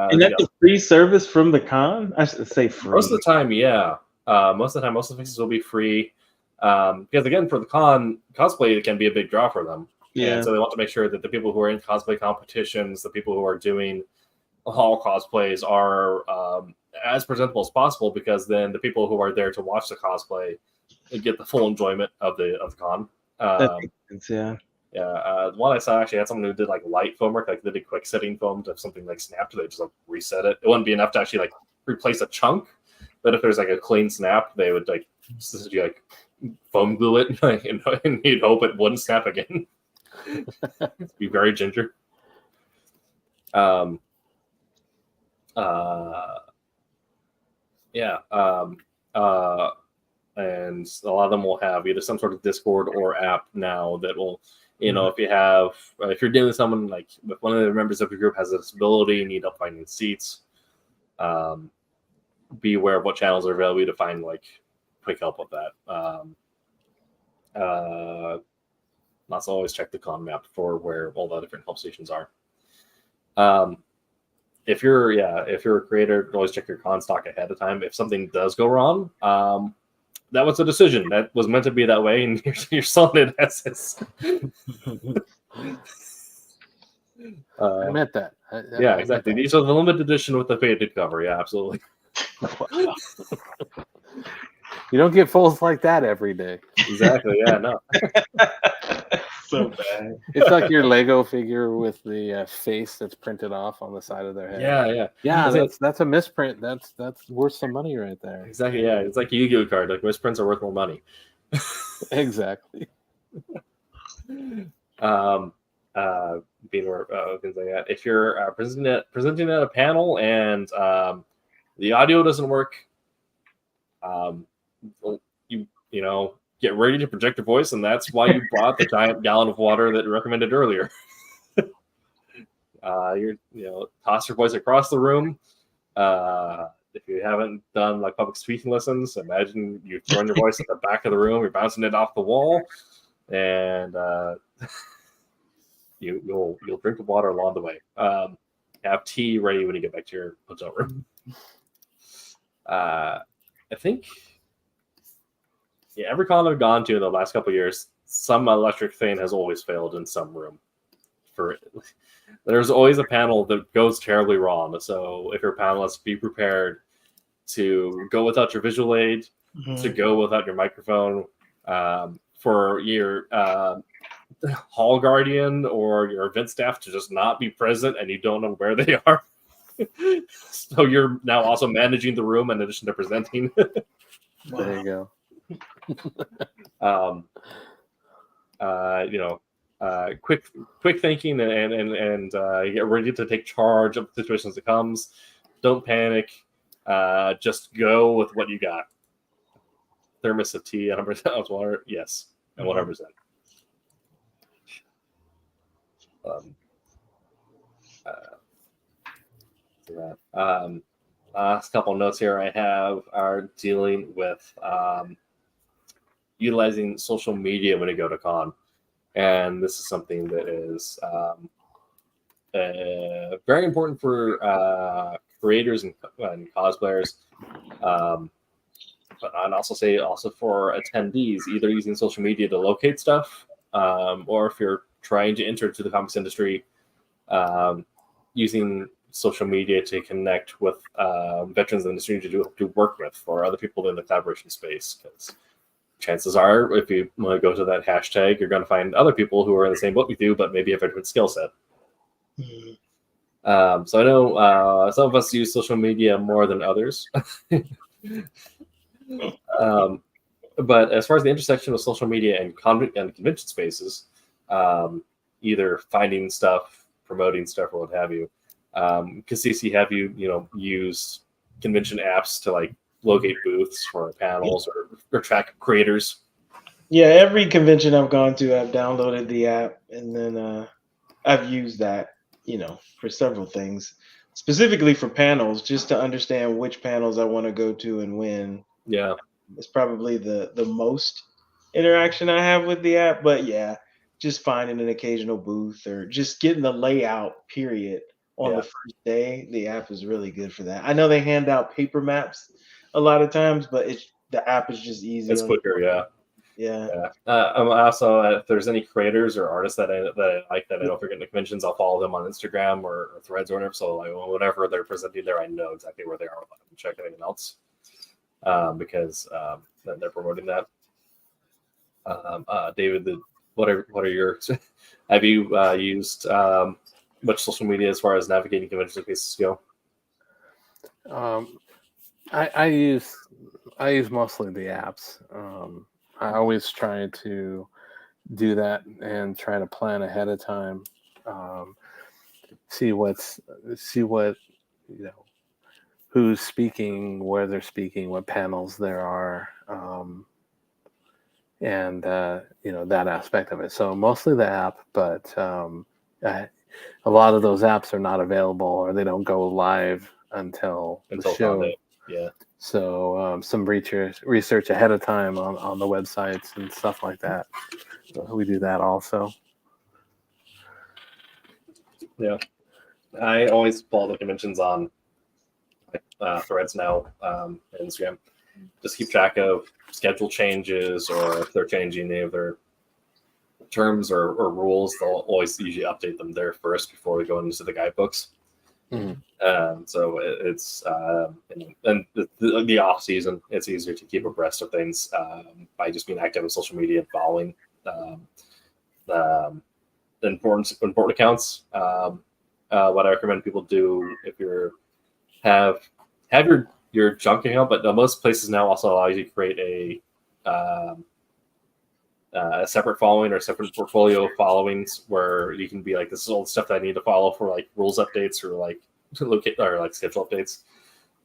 Speaker 3: And
Speaker 6: that's a free service from the con? I should say free.
Speaker 3: Most of the time, yeah. Most of the fixes will be free. Because again, for the con, cosplay can be a big draw for them.
Speaker 6: Yeah.
Speaker 3: And so they want to make sure that the people who are in cosplay competitions, the people who are doing hall cosplays are as presentable as possible, because then the people who are there to watch the cosplay get the full enjoyment of the con.
Speaker 6: That makes sense,
Speaker 3: the one I saw actually had someone who did like light foam work, like they did quick setting foam. If something like snapped, they just like reset it. It wouldn't be enough to actually like replace a chunk, but if there's like a clean snap, they would like foam glue it, and you'd hope it wouldn't snap again. Be very ginger. And a lot of them will have either some sort of Discord or app now that will, if you're dealing with someone like if one of the members of your group has a disability and need help finding seats, be aware of what channels are available to find like quick help with that. Also always check the con map for where all the different help stations are. If you're a creator, always check your con stock ahead of time. If something does go wrong, that was a decision that was meant to be that way, and you're selling it as is.
Speaker 7: I meant that.
Speaker 3: Yeah, exactly. These are the limited edition with the faded cover. Yeah, absolutely.
Speaker 7: You don't get fulls like that every day.
Speaker 3: Exactly. Yeah, no.
Speaker 6: So bad.
Speaker 7: It's like your Lego figure with the face that's printed off on the side of their head.
Speaker 3: Yeah.
Speaker 7: That's a misprint. That's worth some money right there.
Speaker 3: Exactly. Yeah, it's like a Yu-Gi-Oh card. Like misprints are worth more money.
Speaker 7: Exactly.
Speaker 3: Being more things like that. If you're presenting at a panel and the audio doesn't work, get ready to project your voice, and that's why you brought the giant gallon of water that recommended earlier. Toss your voice across the room. If you haven't done like public speaking lessons, imagine you're throwing your voice at the back of the room, you're bouncing it off the wall, and you'll drink the water along the way. Have tea ready when you get back to your hotel room. I think. Yeah, every con I've gone to in the last couple of years, some electric thing has always failed in some room. There's always a panel that goes terribly wrong. So if you're a panelist, be prepared to go without your visual aid, to go without your microphone, for your hall guardian or your event staff to just not be present and you don't know where they are. So you're now also managing the room in addition to presenting.
Speaker 7: There you go.
Speaker 3: Quick thinking and get ready to take charge of the situations that comes. Don't panic. Just go with what you got. thermos of tea, 100% of water. Yes, and 100%. Last couple notes here I have are dealing with utilizing social media when you go to con, and this is something that is very important for creators and cosplayers, but I'd also say also for attendees, either using social media to locate stuff, or if you're trying to enter to the comics industry, using social media to connect with veterans of the industry to work with, or other people in the collaboration space. Because chances are, if you want to go to that hashtag, you're going to find other people who are in the same boat with you, but maybe have a different skill set. So I know some of us use social media more than others. But as far as the intersection of social media and convention spaces, either finding stuff, promoting stuff, or what have you, Cassisi, have you use convention apps to like locate booths for panels or track creators?
Speaker 6: Yeah, every convention I've gone to, I've downloaded the app, and then I've used that, for several things, specifically for panels, just to understand which panels I want to go to and when.
Speaker 3: Yeah,
Speaker 6: it's probably the most interaction I have with the app. But yeah, just finding an occasional booth or just getting the layout period on the first day, the app is really good for that. I know they hand out paper maps a lot of times, but the app is just easy.
Speaker 3: It's quicker, yeah. I'm also, if there's any creators or artists that I like that I don't forget in the conventions, I'll follow them on Instagram or Threads or whatever. So like whatever they're presenting there, I know exactly where they are. I can check anything else because they're promoting that. David, what are your? Have you used much social media as far as navigating convention spaces go?
Speaker 7: I use mostly the apps. I always try to do that and try to plan ahead of time. See what who's speaking, where they're speaking, what panels there are, and that aspect of it. So mostly the app, but a lot of those apps are not available or they don't go live until the show.
Speaker 3: Sunday. Yeah.
Speaker 7: So some research ahead of time on the websites and stuff like that. So we do that also.
Speaker 3: Yeah. I always follow the conventions on Threads now, and Instagram. Just keep track of schedule changes, or if they're changing any of their terms or rules, they'll always usually update them there first before we go into the guidebooks. So it's and the off season, it's easier to keep abreast of things by just being active on social media and following important accounts. What I recommend people do if you have your junk account, but most places now also allow you to create a separate following or separate portfolio of followings where you can be like, this is all the stuff that I need to follow for like rules updates or like to locate or like schedule updates.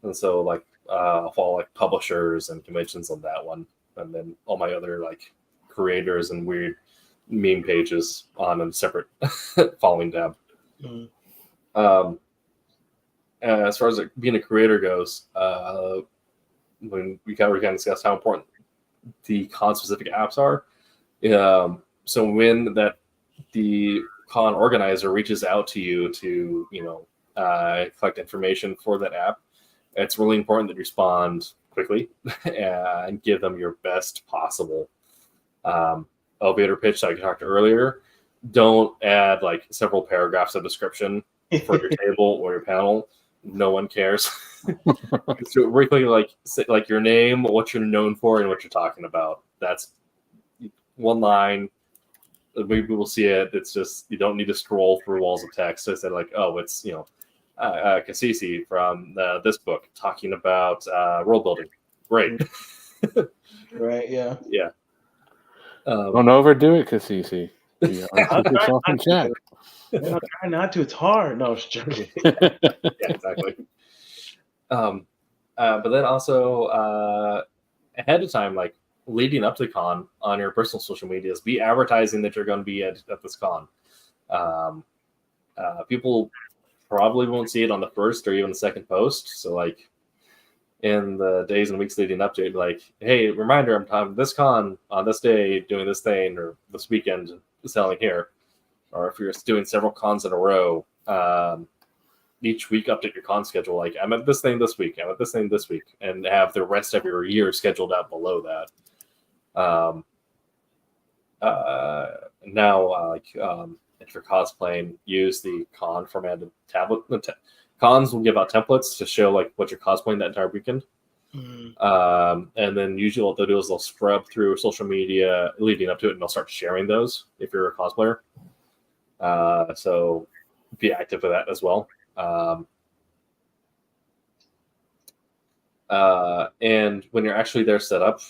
Speaker 3: And so like I'll follow like publishers and conventions on that one, and then all my other like creators and weird meme pages on a separate following tab. As far as like being a creator goes, when we kind of discussed how important the con specific apps are. So when the con organizer reaches out to you to collect information for that app, it's really important that you respond quickly and give them your best possible elevator pitch that I talked earlier. Don't add like several paragraphs of description for your table or your panel. No one cares. So really like your name, what you're known for, and what you're talking about. That's one line. Maybe we'll see it. It's just you don't need to scroll through walls of text. So I said like, oh, it's Cassisi from this book talking about world building. Great.
Speaker 6: Right. Yeah.
Speaker 3: Yeah.
Speaker 7: Don't overdo it, Cassisi. Keep yourself in check.
Speaker 6: No, try not to. It's hard. No, it's joking.
Speaker 3: Yeah, exactly. But then also ahead of time, like leading up to the con on your personal social medias. Be advertising that you're going to be at this con. People probably won't see it on the first or even the second post. So like in the days and weeks leading up to it, like, hey, reminder, I'm this con on this day doing this thing, or this weekend selling here. Or if you're doing several cons in a row, each week update your con schedule. Like, I'm at this thing this week, I'm at this thing this week, and have the rest of your year scheduled out below that. If you're cosplaying, use the con formatted tablet. Cons will give out templates to show like what you're cosplaying that entire weekend. And then usually what they'll do is they'll scrub through social media leading up to it, and they'll start sharing those if you're a cosplayer. So be active with that as well. And when you're actually there set up,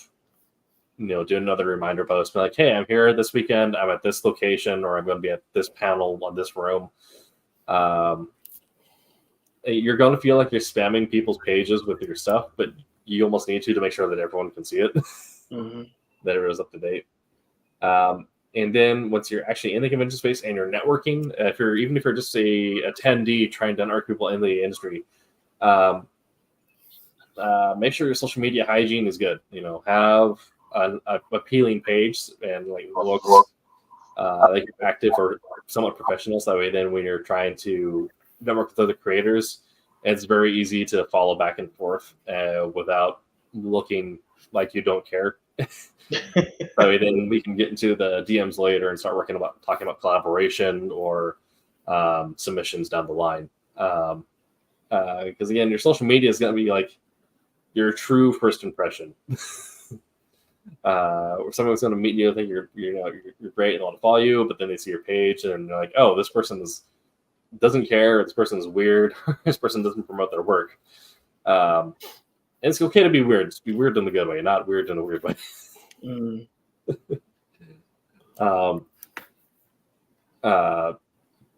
Speaker 3: do another reminder post. Be like, hey, I'm here this weekend. I'm at this location, or I'm going to be at this panel on this room. You're going to feel like you're spamming people's pages with your stuff, but you almost need to make sure that everyone can see it, that everyone's up to date. And then once you're actually in the convention space and you're networking, even if you're just a attendee trying to network people in the industry, make sure your social media hygiene is good. Have an appealing page and like looks like you're active or somewhat professional. So that way, then when you're trying to network with other creators, it's very easy to follow back and forth without looking like you don't care. So then we can get into the DMs later and start talking about collaboration or submissions down the line. Because again, your social media is going to be like your true first impression. Or someone's going to meet you, think you're great, and want to follow you, but then they see your page and they're like, oh, this person doesn't care. This person is weird. This person doesn't promote their work. And it's okay to be weird. Just be weird in the good way, not weird in a weird way.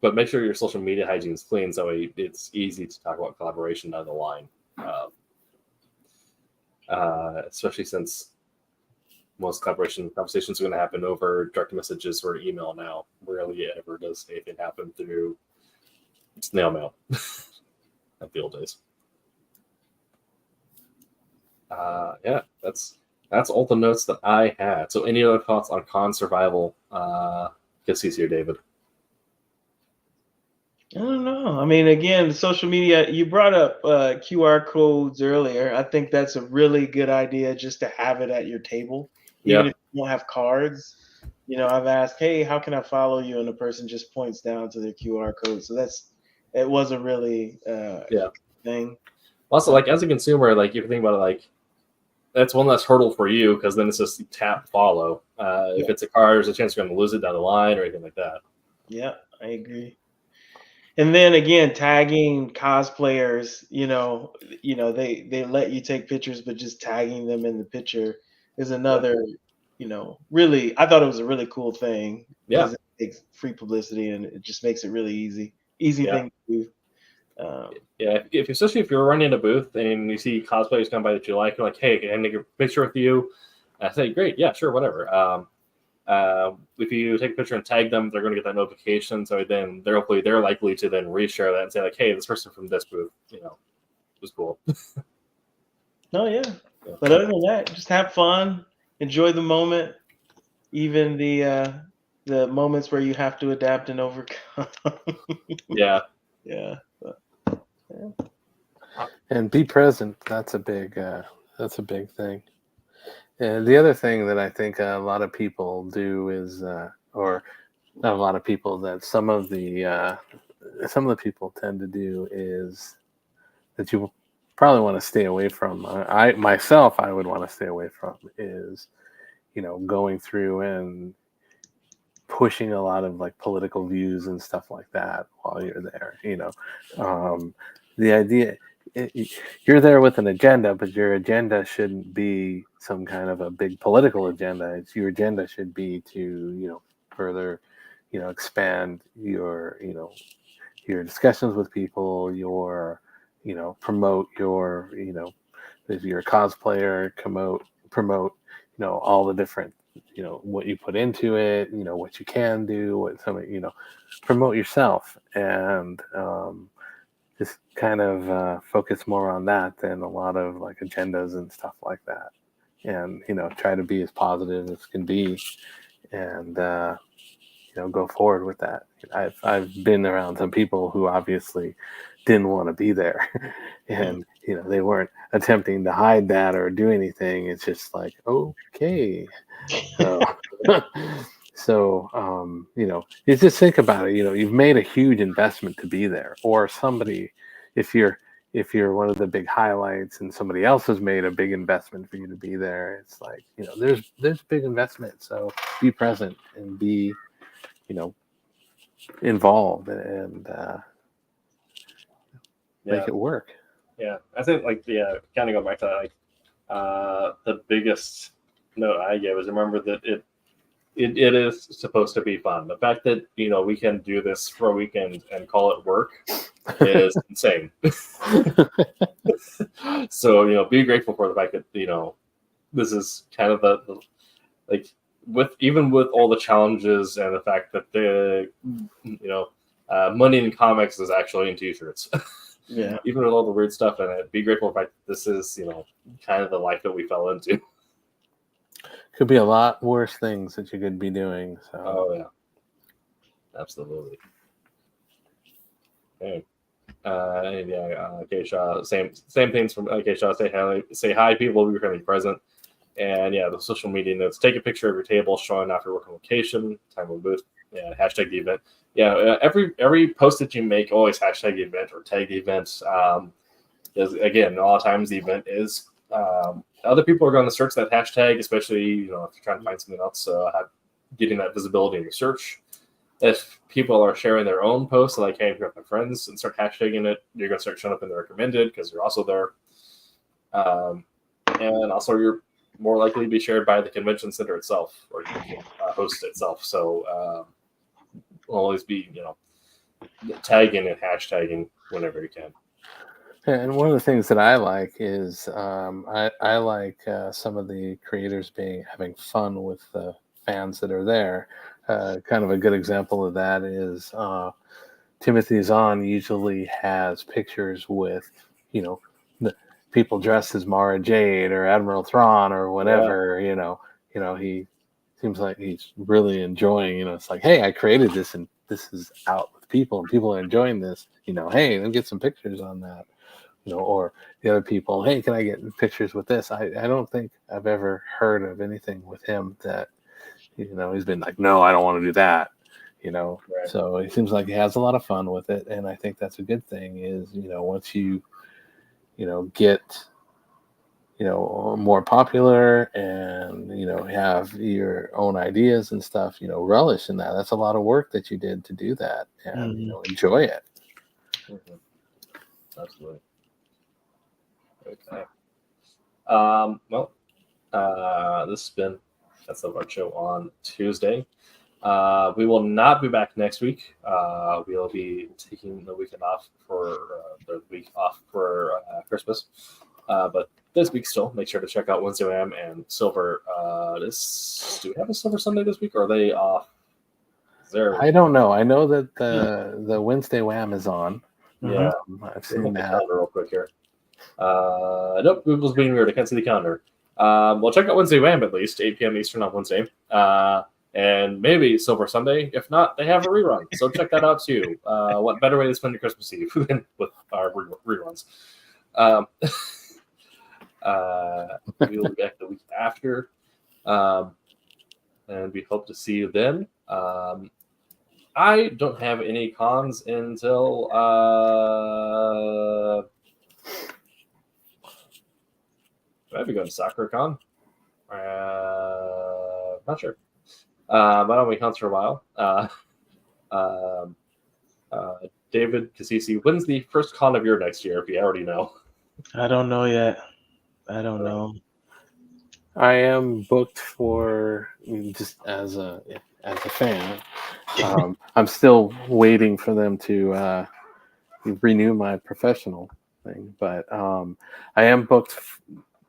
Speaker 3: But make sure your social media hygiene is clean, so it's easy to talk about collaboration down the line. Especially since most collaboration conversations are going to happen over direct messages or email now. Rarely ever does anything happen through snail mail at the old days. That's all the notes that I had. So any other thoughts on con survival? Guess he's here, David.
Speaker 6: I don't know. I mean, again, social media, you brought up QR codes earlier. I think that's a really good idea, just to have it at your table. Even if you don't have cards. I've asked, hey, how can I follow you? And the person just points down to their QR code. So it was a really thing.
Speaker 3: Also, like as a consumer, like if you think about it, like that's one less hurdle for you, because then it's just tap follow. If it's a card, there's a chance you're going to lose it down the line or anything like that. Yeah,
Speaker 6: I agree. And then again, tagging cosplayers, they let you take pictures, but just tagging them in the picture is another, really, I thought it was a really cool thing.
Speaker 3: Yeah.
Speaker 6: It takes free publicity and it just makes it really easy thing to do.
Speaker 3: Especially if you're running a booth and you see cosplayers come by that you like, you're like, hey, can I make a picture with you? And I say, great, yeah, sure, whatever. If you take a picture and tag them, they're going to get that notification. So then they're likely to then reshare that and say like, hey, this person from this booth, was cool.
Speaker 6: Oh yeah. But other than that, just have fun, enjoy the moment, even the moments where you have to adapt and overcome.
Speaker 3: Yeah.
Speaker 7: And be present. That's a big thing. And the other thing that I think a lot of people do is, or not a lot of people, that some of the people tend to do is that you probably want to stay away from. I would want to stay away from is, going through and pushing a lot of like political views and stuff like that while you're there. The idea. You're there with an agenda, but your agenda shouldn't be some kind of a big political agenda. Your agenda should be to, further, expand your discussions with people, promote your, if you're a cosplayer, promote, all the different, what you put into it, what you can do, what some, promote yourself, and just kind of focus more on that than a lot of like agendas and stuff like that. And, try to be as positive as can be, and, go forward with that. I've been around some people who obviously didn't want to be there, and, they weren't attempting to hide that or do anything. It's just like, okay. So, you just think about it, you've made a huge investment to be there, or somebody, if you're one of the big highlights and somebody else has made a big investment for you to be there, it's like, there's big investment. So be present and be, involved, and make it work.
Speaker 3: Yeah. I think kind of go back to that, the biggest note I gave is remember that it is supposed to be fun. The fact that we can do this for a weekend and call it work is insane. So be grateful for the fact that this is kind of the with all the challenges and the fact that the money in comics is actually in t-shirts.
Speaker 6: Yeah.
Speaker 3: Even with all the weird stuff in it, be grateful for the fact that this is kind of the life that we fell into.
Speaker 7: Could be a lot worse things that you could be doing. So.
Speaker 3: Oh yeah, absolutely. Okay. Keisha, same things from Keisha. Say hi, people. We're going to be present, and the social media notes. Take a picture of your table showing off your working location, time of booth. Yeah, hashtag the event. Yeah, every post that you make, always hashtag the event or tag the event. Because again, a lot of times the event is. Other people are going to search that hashtag, especially if you're trying to find something else. Getting that visibility in your search. If people are sharing their own posts, like hey, if my friends, and start hashtagging it, you're going to start showing up in the recommended because you're also there. And also you're more likely to be shared by the convention center itself or the host itself. So always be tagging and hashtagging whenever you can.
Speaker 7: And one of the things that I like is I like some of the creators having fun with the fans that are there. Kind of a good example of that is Timothy Zahn usually has pictures with, the people dressed as Mara Jade or Admiral Thrawn or whatever. Yeah. He seems like he's really enjoying. It's like, hey, I created this and this is out with people and people are enjoying this. Hey, let me get some pictures on that. Or the other people, hey, can I get pictures with this? I don't think I've ever heard of anything with him that, he's been like, no, I don't want to do that, Right. So it seems like he has a lot of fun with it. And I think that's a good thing is, once you, get, more popular and, have your own ideas and stuff, relish in that. That's a lot of work that you did to do that and, enjoy it.
Speaker 3: Mm-hmm. Absolutely. Okay. This has been That's our show on Tuesday. We will not be back next week. We'll be taking the weekend off for Christmas. But this week still, make sure to check out Wednesday Wham and Silver. Do we have a Silver Sunday this week, or are they off?
Speaker 7: I don't know. I know that the Wednesday Wham is on.
Speaker 3: Yeah,
Speaker 7: I've seen that.
Speaker 3: Real quick here. Nope, Google's being weird. I can't see the calendar. Well, check out Wednesday Wham at least, 8 p.m. Eastern on Wednesday. And maybe Silver Sunday. If not, they have a rerun. So check that out too. What better way to spend your Christmas Eve than with our reruns? We will be back the week after. And we hope to see you then. I don't have any cons until I'd be going to SoccerCon. Not sure. But I'll be cons for a while. David Cassisi, when's the first con of your next year, if you already know?
Speaker 6: I don't know yet. I don't know.
Speaker 7: I am booked for, just as a fan. I'm still waiting for them to renew my professional thing, but I am booked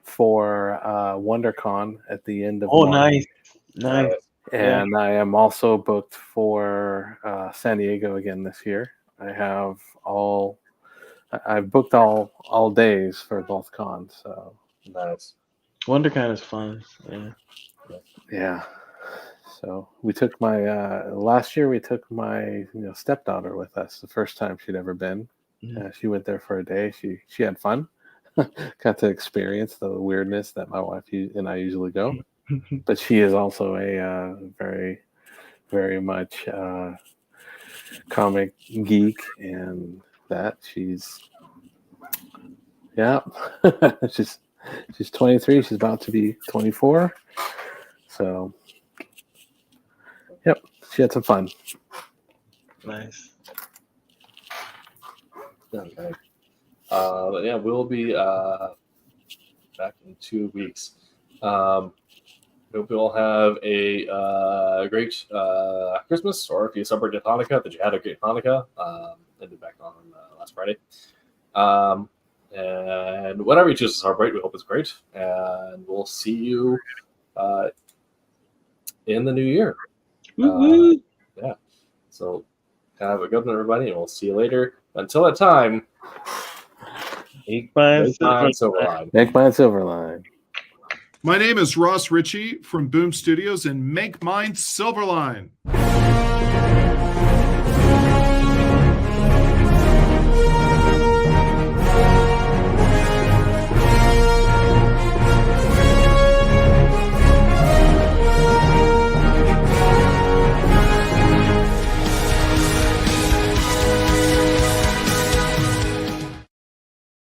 Speaker 7: for WonderCon at the end of
Speaker 6: Oh,
Speaker 7: March.
Speaker 6: nice.
Speaker 7: And I am also booked for San Diego again this year. I've booked all days for both cons. So
Speaker 3: Nice.
Speaker 6: WonderCon is fun. Yeah.
Speaker 7: yeah. So we took my last year. We took my stepdaughter with us. The first time she'd ever been. She went there for a day. She had fun. Got to experience the weirdness that my wife and I usually go. But she is also a very, very much comic geek, and that she's 23. She's about to be 24. So, yep, she had some fun.
Speaker 6: Nice.
Speaker 3: Okay. But yeah, we'll be back in 2 weeks. Hope you all have a great Christmas, or if you celebrate Hanukkah, that you had a great Hanukkah. Ended back on last Friday. And whatever you choose to celebrate, we hope it's great. And we'll see you in the new year. Yeah. So have a good one, everybody, and we'll see you later. Until that time,
Speaker 6: Make mine
Speaker 3: Silverline.
Speaker 7: Make mine Silverline.
Speaker 8: My name is Ross Ritchie from Boom Studios and Make Mine Silverline.